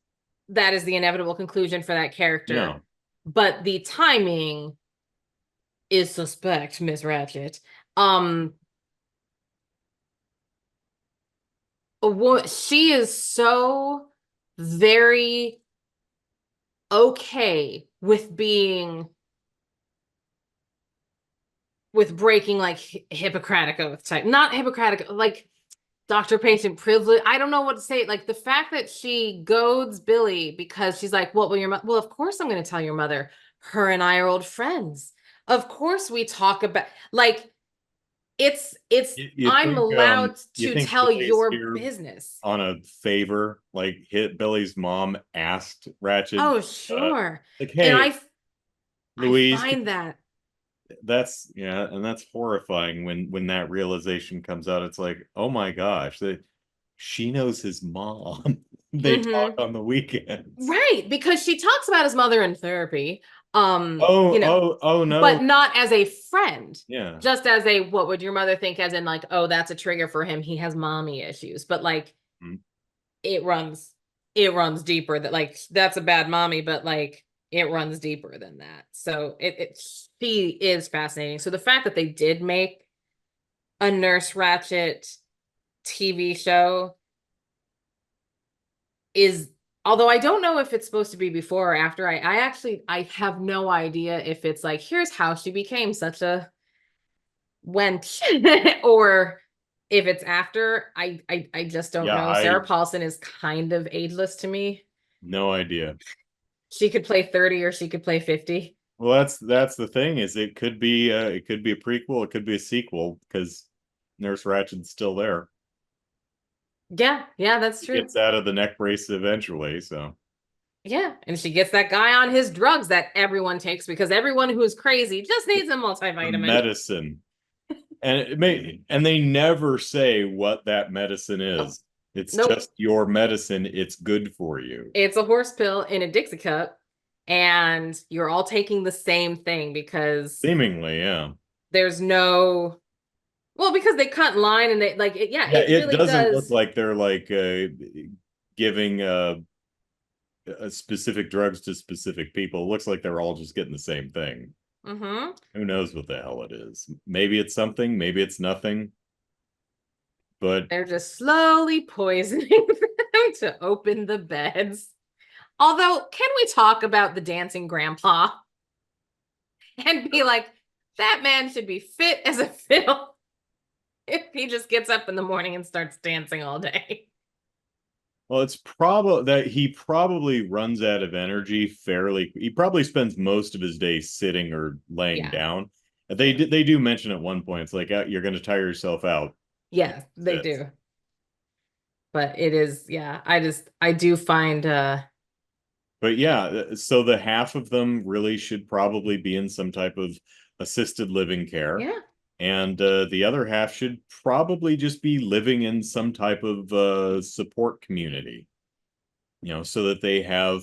S1: That is the inevitable conclusion for that character.
S2: Yeah.
S1: But the timing is suspect, Miss Ratchet. Um, she is so very okay with being with breaking like Hippocratic oath type, not Hippocratic, like doctor patient privilege. I don't know what to say. Like the fact that she goads Billy because she's like, well, well, of course I'm going to tell your mother. Her and I are old friends. Of course we talk about like it's I'm allowed
S2: You
S1: to
S2: think
S1: tell
S2: Billy's
S1: your
S2: here
S1: business.
S2: on a favor? Like hit Billy's mom asked Ratchet,
S1: Oh,
S2: uh,
S1: sure.
S2: like,
S1: And
S2: hey,
S1: I
S2: Louise,
S1: find that
S2: that's yeah, and that's horrifying when that realization comes out. It's like, oh my gosh, she knows his mom. They talk
S1: mhm.
S2: on the weekends.
S1: Right, because she talks about his mother in therapy.
S2: Oh, oh no.
S1: But not as a friend,
S2: Yeah.
S1: just as a what would your mother think, as in like, oh, that's a trigger for him. He has mommy issues. But like
S2: Mm.
S1: it runs it runs deeper that like that's a bad mommy, but like it runs deeper than that. So she is fascinating. So the fact that they did make a Nurse Ratchet TV show is, although I don't know if it's supposed to be before or after. I actually I have no idea if it's like here's how she became such a wench or if it's after. I just don't
S2: Yeah,
S1: know.
S2: I
S1: Sarah Paulson is kind of ageless to me.
S2: no idea.
S1: She could play 30 or she could play 50.
S2: Well, that's the thing is it could be a prequel, it could be a sequel because Nurse Ratchet's still there.
S1: Yeah, yeah, that's
S2: He
S1: true.
S2: gets out of the neck brace eventually, so
S1: Yeah, and she gets that guy on his drugs that everyone takes because everyone who's crazy just needs a
S2: the
S1: multivitamin.
S2: medicine. And and they never say what that medicine
S1: Oh,
S2: is. It's
S1: nope.
S2: just your medicine, it's good for you.
S1: It's a horse pill in a Dixie cup, and you're all taking the same thing because
S2: Seemingly, yeah.
S1: there's no, well, because they cut in line and they like it, yeah,
S2: Yeah,
S1: it
S2: it
S1: really
S2: doesn't look
S1: does.
S2: like they're like giving specific drugs to specific people. It looks like they're all just getting the same thing.
S1: Mm-hmm.
S2: Who knows what the hell it is? Maybe it's something, maybe it's nothing. But
S1: They're just slowly poisoning them to open the beds. Although, can we talk about the dancing grandpa and be like, that man should be fit as a fiddle if he just gets up in the morning and starts dancing all day?
S2: well, it's probably that he probably runs out of energy fairly. He probably spends most of his day sitting or laying
S1: Yeah.
S2: down. They do mention at one point, it's like you're going to tire yourself out.
S1: Yeah, they
S2: Sit.
S1: do. But it is, yeah, I do find
S2: But yeah, so the half of them really should probably be in some type of assisted living care.
S1: yeah.
S2: And the other half should probably just be living in some type of support community, so that they have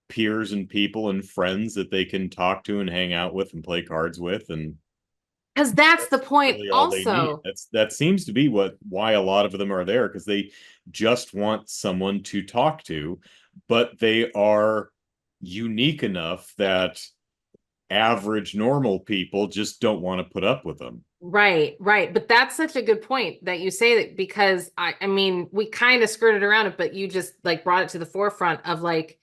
S2: peers and people and friends that they can talk to and hang out with and play cards with. And
S1: Because that's the
S2: that's
S1: point
S2: really all they need.
S1: also.
S2: That seems to be why a lot of them are there, because they just want someone to talk to, but they are unique enough that average normal people just don't want to put up with them.
S1: Right, right. But that's such a good point that you say that, because I mean, we kind of skirted around it, but you just like brought it to the forefront of like,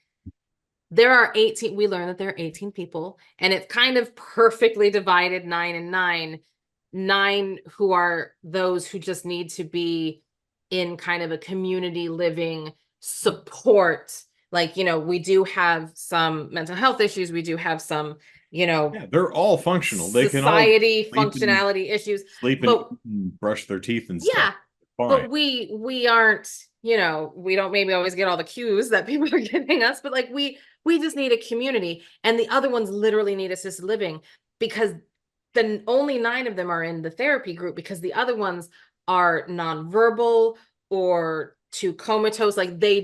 S1: there are 18, we learned that there are 18 people, and it's kind of perfectly divided, 9 and 9. 9 who are those who just need to be in kind of a community living support. Like, we do have some mental health issues. We do have some,
S2: Yeah, they're all functional. They can all
S1: society
S2: sleep and
S1: functionality issues.
S2: sleep and,
S1: But
S2: eat and brush their teeth and stuff.
S1: yeah,
S2: Fine.
S1: but we aren't, we don't maybe always get all the cues that people are giving us, but like we just need a community, and the other ones literally need assisted living, because then only 9 of them are in the therapy group, because the other ones are nonverbal or too comatose. Like they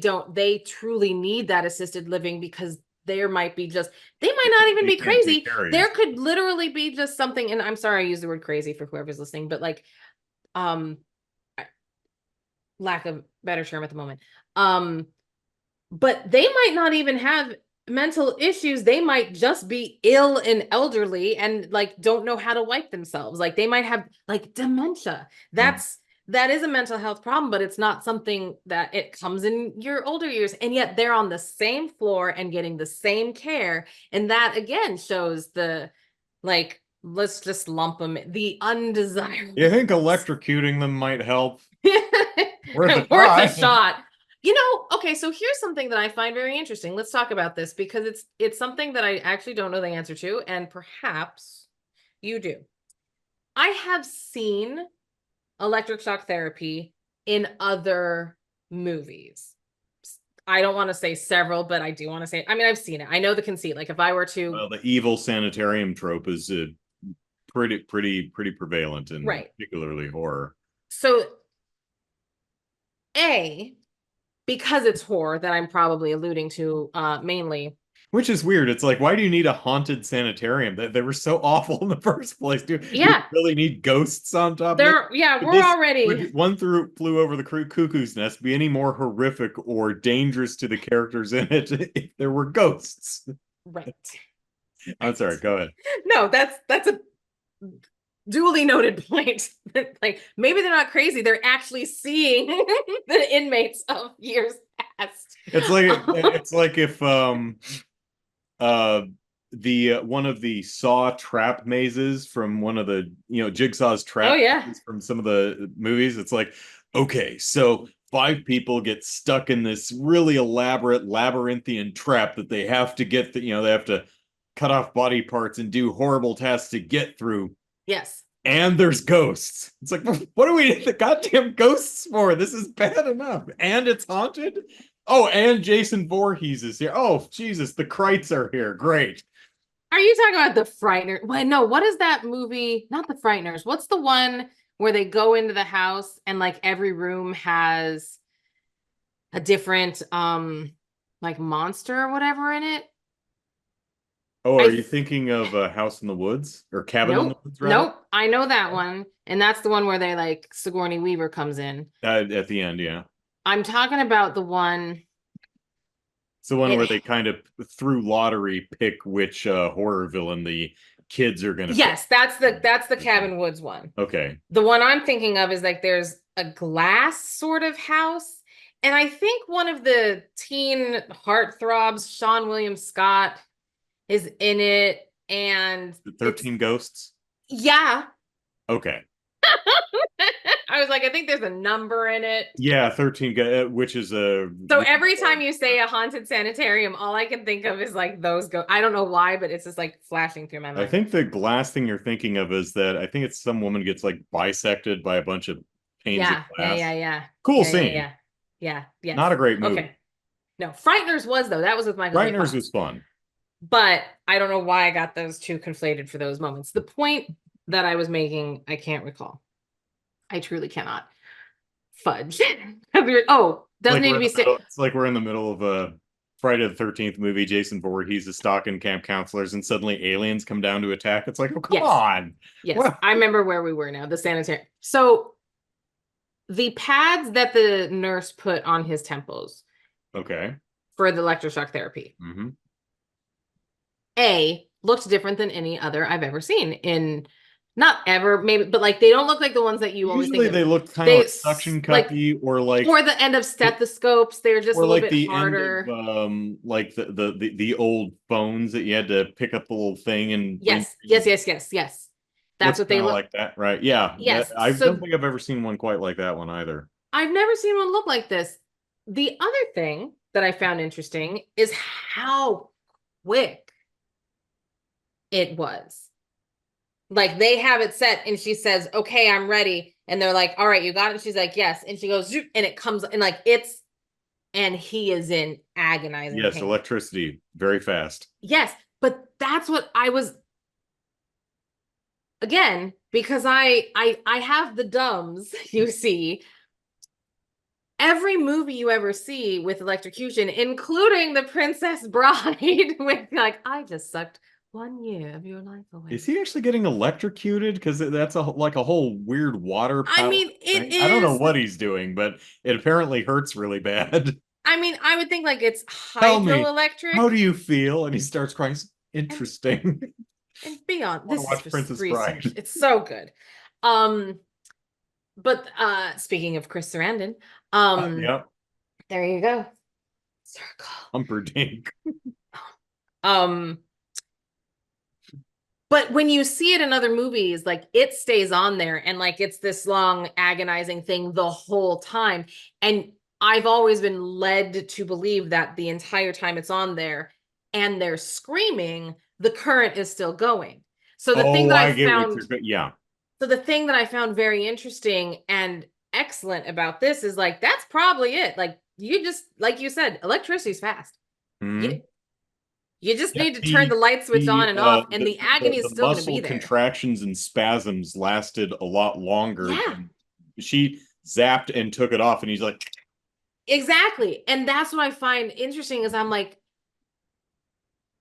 S1: truly need that assisted living, because there might be just, they might not even
S2: They
S1: be
S2: can't take
S1: crazy.
S2: care of
S1: There
S2: yourself.
S1: could literally be just something, and I'm sorry I use the word crazy for whoever's listening, but like um lack of better term at the moment. Um, but they might not even have mental issues. They might just be ill and elderly and like don't know how to wipe themselves. Like they might have like dementia.
S2: Mm.
S1: That is a mental health problem, but it's not something that it comes in your older years. And yet they're on the same floor and getting the same care. And that again shows the, like, let's just lump them, the undesirable.
S2: You think electrocuting them might help? Worth a
S1: Worth a
S2: try.
S1: shot. Okay, so here's something that I find very interesting. Let's talk about this, because it's something that I actually don't know the answer to, and perhaps you do. I have seen electric shock therapy in other movies. I don't want to say several, but I do want to say, I mean, I've seen it. I know the conceit. Like if I were to,
S2: Well, the evil sanitarium trope is pretty prevalent in
S1: right.
S2: particularly horror.
S1: So A, because it's horror that I'm probably alluding to mainly.
S2: Which is weird. It's like, why do you need a haunted sanitarium? They were so awful in the first place. Do we
S1: Yeah,
S2: really need ghosts on top of this?
S1: yeah,
S2: Could
S1: we're
S2: this
S1: already
S2: would one flew over the cuckoo's nest be any more horrific or dangerous to the characters in it if there were ghosts?
S1: right.
S2: I'm sorry, go ahead.
S1: No, that's a duly noted point. Like maybe they're not crazy, they're actually seeing the inmates of years past.
S2: It's like if uh the one of the Saw trap mazes from one of the Jigsaw's
S1: Oh
S2: trap
S1: yeah.
S2: mazes from some of the movies. It's like, okay, so 5 people get stuck in this really elaborate labyrinthian trap that they have to get they have to cut off body parts and do horrible tasks to get through.
S1: Yes.
S2: And there's ghosts. It's like, what do we need the goddamn ghosts for? This is bad enough. And it's haunted. Oh, and Jason Voorhees is here. Oh, Jesus, the Krites are here. Great.
S1: Are you talking about the Frighteners? Well, no, what is that movie? Not the Frighteners. What's the one where they go into the house and like every room has a different like monster or whatever in it?
S2: Oh,
S1: I
S2: are you
S1: th-
S2: thinking of House in the Woods or Cabin in the
S1: nope.
S2: Woods, rather?
S1: Nope. I know that one. And that's the one where they like Sigourney Weaver comes in.
S2: At the end, yeah.
S1: I'm talking about the one
S2: It's the one
S1: it
S2: where they kind of through lottery pick which horror villain the kids are gonna
S1: Yes, that's the Cabin Woods one.
S2: Okay.
S1: The one I'm thinking of is like there's a glass sort of house. And I think one of the teen heartthrobs, Sean William Scott, is in it. And
S2: The
S1: it's
S2: 13 Ghosts.
S1: yeah.
S2: Okay.
S1: I was like, I think there's a number in it.
S2: Yeah, 13, which is a.
S1: So every time you say a haunted sanitarium, all I can think of is like those go. I don't know why, but it's just like flashing through my
S2: I
S1: mind.
S2: think the glass thing you're thinking of is that I think it's some woman gets like bisected by a bunch of panes of glass.
S1: Yeah.
S2: Cool scene.
S1: Yeah. Yes.
S2: Not a great movie.
S1: Okay. No, Frighteners was though. That was with Michael J.
S2: Frighteners
S1: Fox.
S2: was fun.
S1: But I don't know why I got those two conflated for those moments. The point that I was making, I can't recall. I truly cannot. Fudge. Oh, doesn't need to be sick.
S2: It's like we're in the middle of a Friday the 13th movie. Jason Voorhees is stalking camp counselors, and suddenly aliens come down to attack. It's like, oh, come on.
S1: Yes,
S2: what?
S1: I remember where we were now. The sanitarium. So the pads that the nurse put on his temples.
S2: Okay.
S1: For the electroshock therapy.
S2: Mm-hmm.
S1: Looked different than any other I've ever seen in. Not ever, maybe, but like they don't look like the ones that you always think of.
S2: They look kind of like suction cuppy, or like
S1: or the end of stethoscopes. They're just a little bit harder.
S2: End of, like the old phones that you had to pick up the little thing and
S1: yes. That's what they look
S2: like. That right? Yeah.
S1: Yes.
S2: I don't think I've ever seen one quite like that one either.
S1: I've never seen one look like this. The other thing that I found interesting is how quick it was. Like they have it set and she says, okay, I'm ready. And they're like, all right, you got it. She's like, yes. And she goes, and it comes and like and he is in agonizing pain.
S2: Electricity, very fast.
S1: Yes. But that's what I was, again, because I have the dumbs, you see. Every movie you ever see with electrocution, including The Princess Bride, with like, I just sucked 1 year of your life away.
S2: Is he actually getting electrocuted? Because that's like a whole weird water.
S1: I mean, it is.
S2: I don't know what he's doing, but it apparently hurts really bad.
S1: I mean, I would think like it's hydroelectric.
S2: How do you feel? And he starts crying. Interesting.
S1: And beyond this is
S2: Princess Bride.
S1: It's so good. But speaking of Chris Sarandon,
S2: yep.
S1: There you go. Circle.
S2: Humperdinck.
S1: But when you see it in other movies, like it stays on there and like it's this long agonizing thing the whole time. And I've always been led to believe that the entire time it's on there and they're screaming, the current is still going. So the thing that I found, so the thing that I found very interesting and excellent about this is like, that's probably it. Like you just, like you said, electricity's fast.
S2: Mm-hmm.
S1: You just need to turn the light switch on and off, and the agony is still going to be there.
S2: Contractions and spasms lasted a lot longer.
S1: Yeah.
S2: She zapped and took it off, and he's like,
S1: exactly. And that's what I find interesting is I'm like,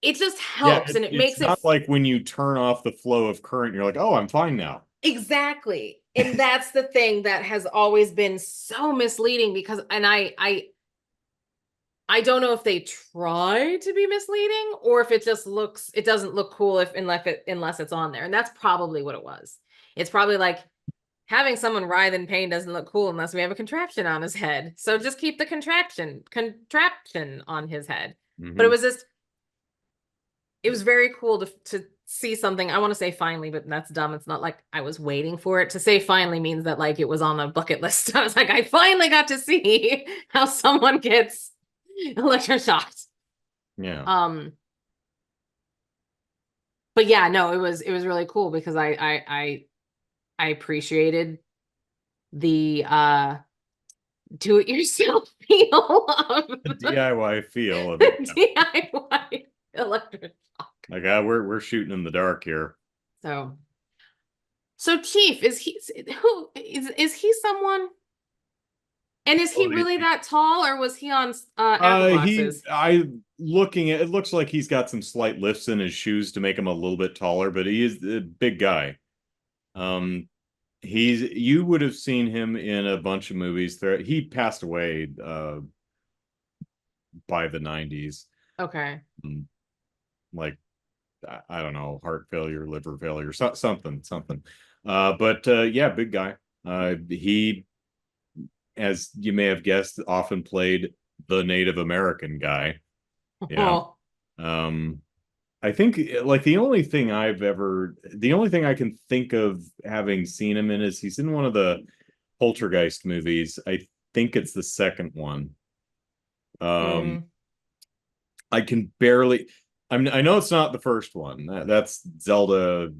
S1: it just helps and it makes it.
S2: It's not like when you turn off the flow of current, you're like, oh, I'm fine now.
S1: Exactly. And that's the thing that has always been so misleading because, and I don't know if they try to be misleading or if it just looks, it doesn't look cool unless it's on there. And that's probably what it was. It's probably like having someone writhe in pain doesn't look cool unless we have a contraption on his head. So just keep the contraption on his head. Mm-hmm. But it was very cool to see something. I want to say finally, but that's dumb. It's not like I was waiting for it. To say finally means that like it was on a bucket list. I was like, I finally got to see how someone gets electroshocked.
S2: Yeah.
S1: But yeah, no, it was really cool because I appreciated the do it yourself feel of
S2: the DIY feel of it.
S1: DIY electroshock.
S2: Like we're shooting in the dark here.
S1: So Chief, is he someone? And is he really that tall, or was he on Apple boxes?
S2: Looking at it, looks like he's got some slight lifts in his shoes to make him a little bit taller, but he is a big guy. You would have seen him in a bunch of movies. He passed away by the 90s.
S1: Okay.
S2: Like I don't know, heart failure, liver failure, something. But yeah, big guy. He, as you may have guessed, often played the Native American guy. Yeah.
S1: Oh,
S2: Um, I think like the only thing I can think of having seen him in is he's in one of the Poltergeist movies. I think it's the second one. Um,
S1: mm,
S2: I can barely. I know it's not the first one. That's Zelda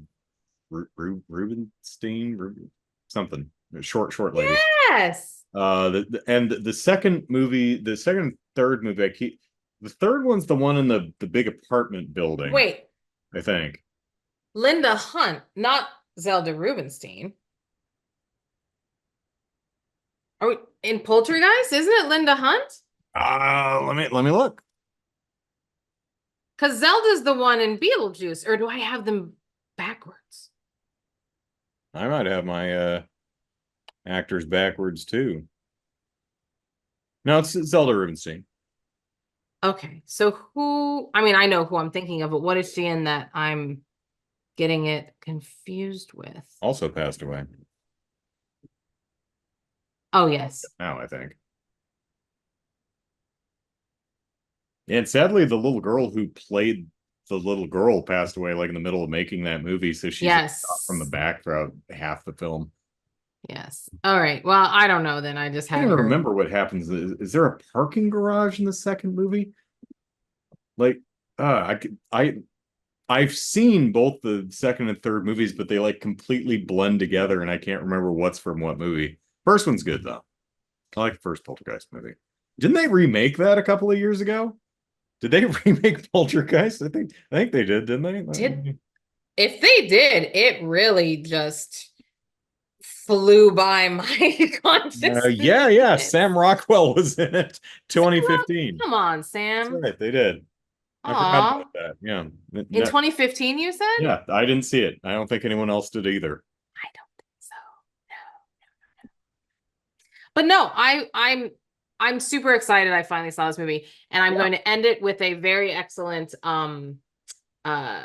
S2: Rubinstein, something short lady.
S1: yes.
S2: And the second movie, the second and third movie, the third one's the one in the big apartment building,
S1: Wait,
S2: I think.
S1: Linda Hunt, not Zelda Rubinstein. Are we in Poltergeist? Isn't it Linda Hunt?
S2: Let me look.
S1: Because Zelda's the one in Beetlejuice, or do I have them backwards?
S2: I might have my actors backwards too. No, it's Zelda Rubinstein.
S1: Okay, so who, I mean, I know who I'm thinking of, but what is she in that I'm getting it confused with?
S2: Also passed away
S1: Oh, yes.
S2: now, I think. And sadly, the little girl who played the little girl passed away like in the middle of making that movie, so she's shot from the
S1: Yes.
S2: back throughout half the film.
S1: Yes. All right. Well, I don't know then. I just
S2: I
S1: had
S2: don't even
S1: her.
S2: remember what happens. Is there a parking garage in the second movie? Like, I've seen both the second and third movies, but they like completely blend together, and I can't remember what's from what movie. First one's good though. I like the first Poltergeist movie. Didn't they remake that a couple of years ago? Did they remake Poltergeist? I think they did, didn't
S1: Did
S2: they?
S1: if they did, it really just flew by my consciousness.
S2: Yeah. Sam Rockwell was in it,
S1: Well,
S2: 2015.
S1: come on,
S2: That's
S1: Sam.
S2: right, they did. I forgot
S1: Aw.
S2: about that. Yeah.
S1: In 2015, you said?
S2: Yeah, I didn't see it. I don't think anyone else did either.
S1: I don't think so. No. But no, I'm super excited I finally saw this movie. And I'm
S2: Yeah.
S1: going to end it with a very excellent uh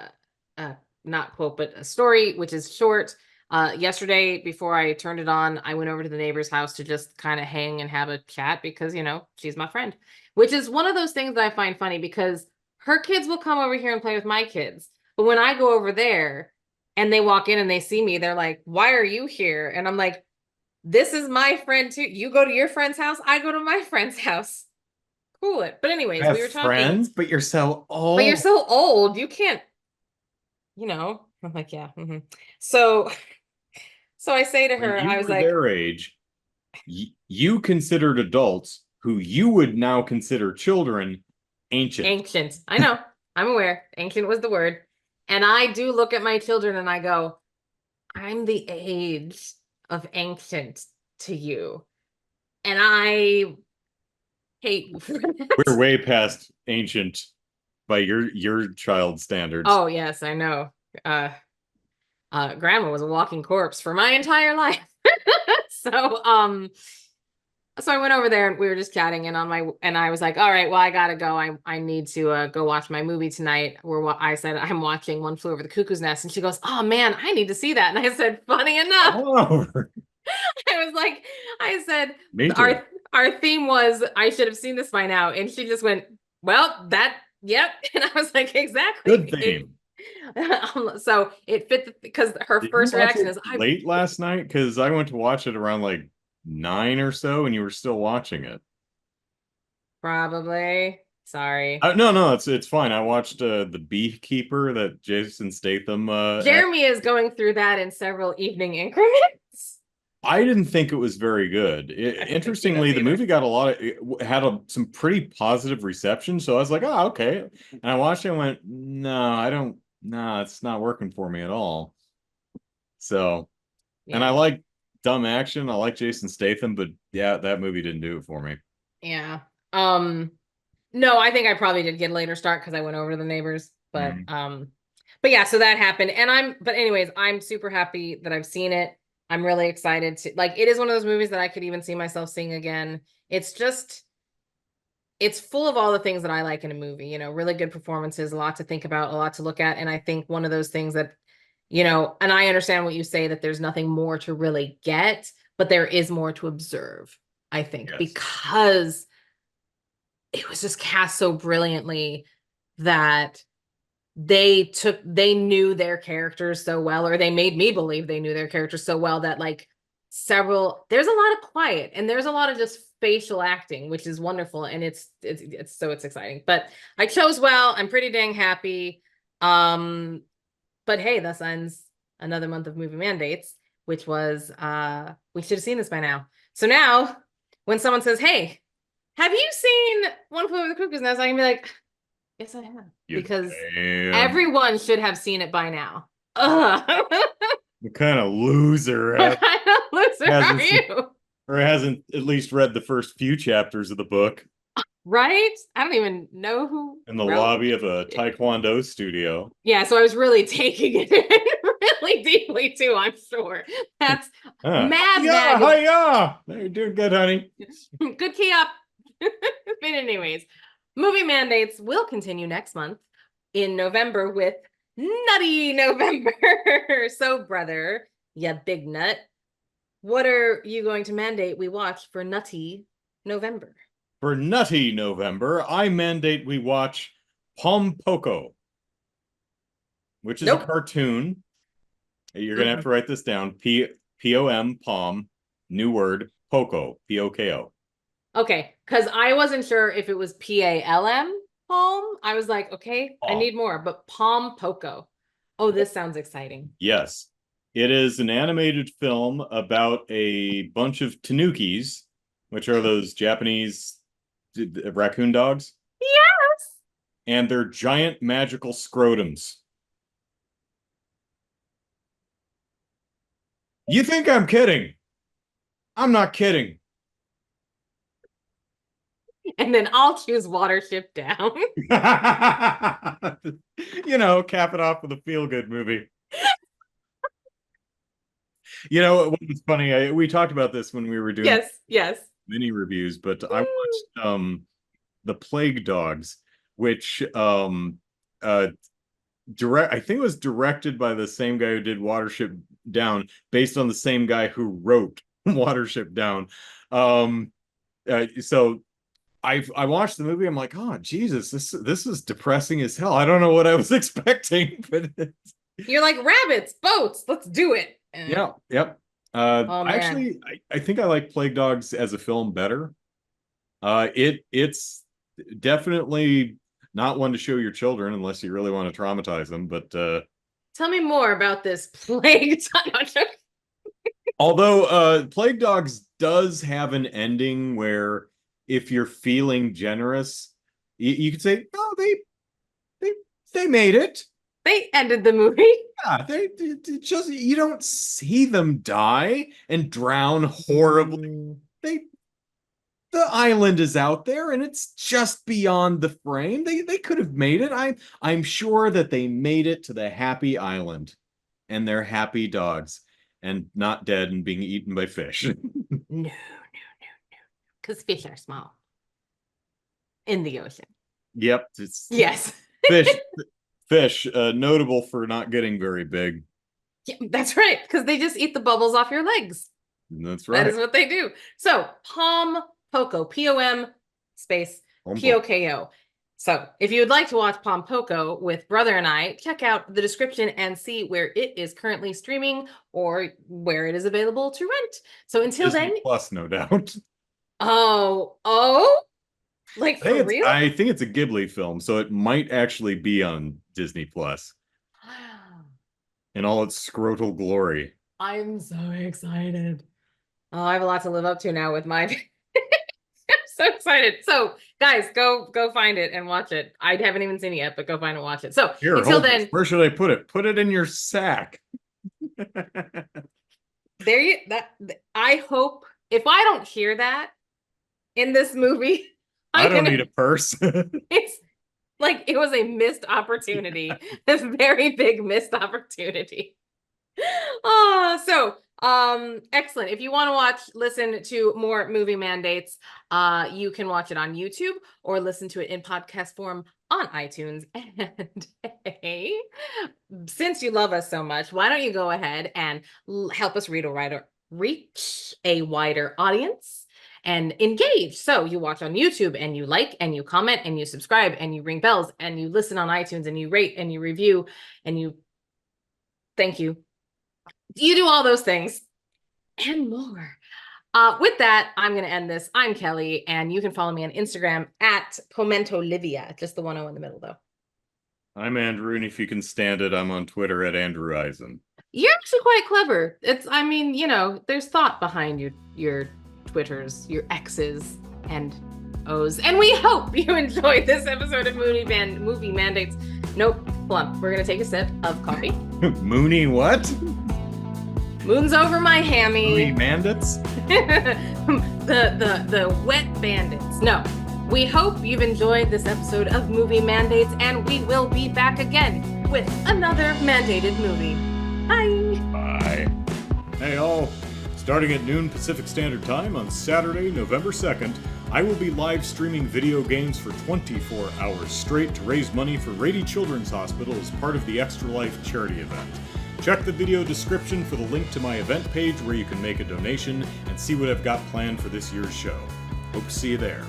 S1: not quote, but a story, which is short. Yesterday, before I turned it on, I went over to the neighbor's house to just kind of hang and have a chat because, she's my friend, which is one of those things that I find funny because her kids will come over here and play with my kids. But when I go over there and they walk in and they see me, they're like, "Why are you here?" And I'm like, "This is my friend too. You go to your friend's house, I go to my friend's house. Cool it." But
S2: I
S1: anyways, we
S2: have
S1: were talking,
S2: friends, but you're so
S1: but you're
S2: old.
S1: so old, you can't, I'm like, yeah. So so I say to
S2: When
S1: her,
S2: you
S1: I was
S2: were
S1: like,
S2: their age, you considered adults who you would now consider children ancient.
S1: ancient. I know, I'm aware. Ancient was the word. And I do look at my children and I go, I'm the age of ancient to you. And I hate you for
S2: We're
S1: that.
S2: way past ancient by your child standards.
S1: Oh, yes, I know. Uh Grandma was a walking corpse for my entire life. So so I went over there and we were just chatting and I was like, all right, well, I gotta go. I need to go watch my movie tonight. Where I said I'm watching One Flew Over the Cuckoo's Nest, and she goes, "Oh man, I need to see that." And I said, "Funny enough,"
S2: Oh,
S1: I was like, I said
S2: me too.
S1: our theme was I should have seen this by now, and she just went, "Well, yep," and I was like,
S2: Good
S1: "Exactly."
S2: theme.
S1: So it fit because her
S2: Did you
S1: first
S2: watch
S1: reaction
S2: it
S1: is, "I
S2: late last night? Because I went to watch it around like 9 or so, and you were still watching it.
S1: probably sorry."
S2: No, it's fine. I watched the Beekeeper that Jason Statham
S1: Jeremy is going through that in several evening increments.
S2: I didn't think it was very good.
S1: I don't think he
S2: Interestingly,
S1: does
S2: the
S1: either.
S2: movie got some pretty positive reception, so I was like, "Oh, okay." And I watched it and went, "No, I don't. No, it's not working for me at all." So, and I
S1: Yeah.
S2: like dumb action. I like Jason Statham, but yeah, that movie didn't do it for me.
S1: Yeah. Um, no, I think I probably did get a later start because I went over to the neighbors,
S2: Mhm.
S1: but yeah, so that happened. And but anyways, I'm super happy that I've seen it. I'm really excited to, like, it is one of those movies that I could even see myself seeing again. It's just it's full of all the things that I like in a movie, really good performances, a lot to think about, a lot to look at. And I think one of those things that, and I understand what you say, that there's nothing more to really get, but there is more to observe, I think,
S2: Yes.
S1: because it was just cast so brilliantly that they knew their characters so well, or they made me believe they knew their characters so well that like there's a lot of quiet and there's a lot of just facial acting, which is wonderful. And it's exciting, but I chose well. I'm pretty dang happy. But hey, thus ends another month of movie mandates, which was, we should have seen this by now. So now when someone says, hey, have you seen One Flew Over the Cuckoo's Nest? I can be like, yes, I have. Because everyone should have seen it by now.
S2: What kind of loser?
S1: What kind of loser are you?
S2: Or hasn't at least read the first few chapters of the book.
S1: Right? I don't even know who.
S2: In the lobby of a Taekwondo studio.
S1: Yeah, so I was really taking it in really deeply too, I'm sure. That's mad.
S2: Yeah. You're doing good, honey.
S1: Good key up. But anyways, movie mandates will continue next month in November with Nutty November. So, brother, ya big nut, what are you going to mandate we watch for Nutty November?
S2: For Nutty November, I mandate we watch Pom Poko, which is a cartoon. You're going to have to write this down. P-O-M, Pom, new word, Poko, P-O-K-O.
S1: Okay, because I wasn't sure if it was P-A-L-M, Palm. I was like, okay, I need more, but Pom Poko. Oh, this sounds exciting.
S2: Yes. It is an animated film about a bunch of tanukis, which are those Japanese raccoon dogs.
S1: Yes.
S2: And they're giant magical scrotums. You think I'm kidding? I'm not kidding.
S1: And then I'll choose Watership Down.
S2: Cap it off with a feel-good movie. What was funny? We talked about this when we were doing mini reviews, but I watched The Plague Dogs, which I think it was directed by the same guy who did Watership Down, based on the same guy who wrote Watership Down. So I watched the movie. I'm like, oh Jesus, this is depressing as hell. I don't know what I was expecting, but
S1: you're like, rabbits, boats, let's do it.
S2: Yeah, yep. Actually, I think I like Plague Dogs as a film better. It's definitely not one to show your children unless you really want to traumatize them. But
S1: tell me more about this Plague Dogs.
S2: Although Plague Dogs does have an ending where, if you're feeling generous, you could say, "Oh, they made it.
S1: They ended the movie."
S2: Yeah, they just, you don't see them die and drown horribly. The island is out there and it's just beyond the frame. They could have made it. I'm sure that they made it to the happy island and they're happy dogs and not dead and being eaten by fish.
S1: No. Because fish are small in the ocean.
S2: Yep.
S1: Yes.
S2: Fish, notable for not getting very big.
S1: Yeah, that's right. Because they just eat the bubbles off your legs.
S2: That's right.
S1: That is what they do. So, Pom Poko, P-O-M space P-O-K-O. So, if you would like to watch Pom Poko with brother and I, check out the description and see where it is currently streaming or where it is available to rent. So, until
S2: Disney
S1: then.
S2: Plus, no doubt.
S1: Oh. Like, for real?
S2: I think it's a Ghibli film, so it might actually be on Disney Plus. In all its scrotal glory.
S1: I'm so excited. Oh, I have a lot to live up to now with my I'm so excited. So, guys, go find it and watch it. I haven't even seen it yet, but go find and watch it. So, until then,
S2: where should I put it? Put it in your sack.
S1: I hope, if I don't hear that in this movie,
S2: I don't need a purse.
S1: It's like it was a missed opportunity. This very big missed opportunity. Oh, so Excellent. If you want to listen to more movie mandates, you can watch it on YouTube or listen to it in podcast form on iTunes. And hey, since you love us so much, why don't you go ahead and help us reach a wider audience and engage. So you watch on YouTube and you like and you comment and you subscribe and you ring bells and you listen on iTunes and you rate and you review and you thank you. You do all those things and more. With that, I'm going to end this. I'm Kelly, and you can follow me on Instagram at PomentoLivia, just the 1 O in the middle, though.
S2: I'm Andrew, and if you can stand it, I'm on Twitter at Andrew Eisen.
S1: You're actually quite clever. I mean, there's thought behind your Twitters, your X's and O's. And we hope you enjoyed this episode of Movie Mandates. Nope, hold on. We're going to take a sip of coffee.
S2: Mooney what?
S1: Moon's over my hammy.
S2: Mooney mandates?
S1: the wet bandits. No. We hope you've enjoyed this episode of Movie Mandates, and we will be back again with another mandated movie. Bye.
S2: Bye. Hey all, starting at noon Pacific Standard Time on Saturday, November 2nd, I will be live streaming video games for 24 hours straight to raise money for Rady Children's Hospital as part of the Extra Life charity event. Check the video description for the link to my event page where you can make a donation and see what I've got planned for this year's show. Hope to see you there.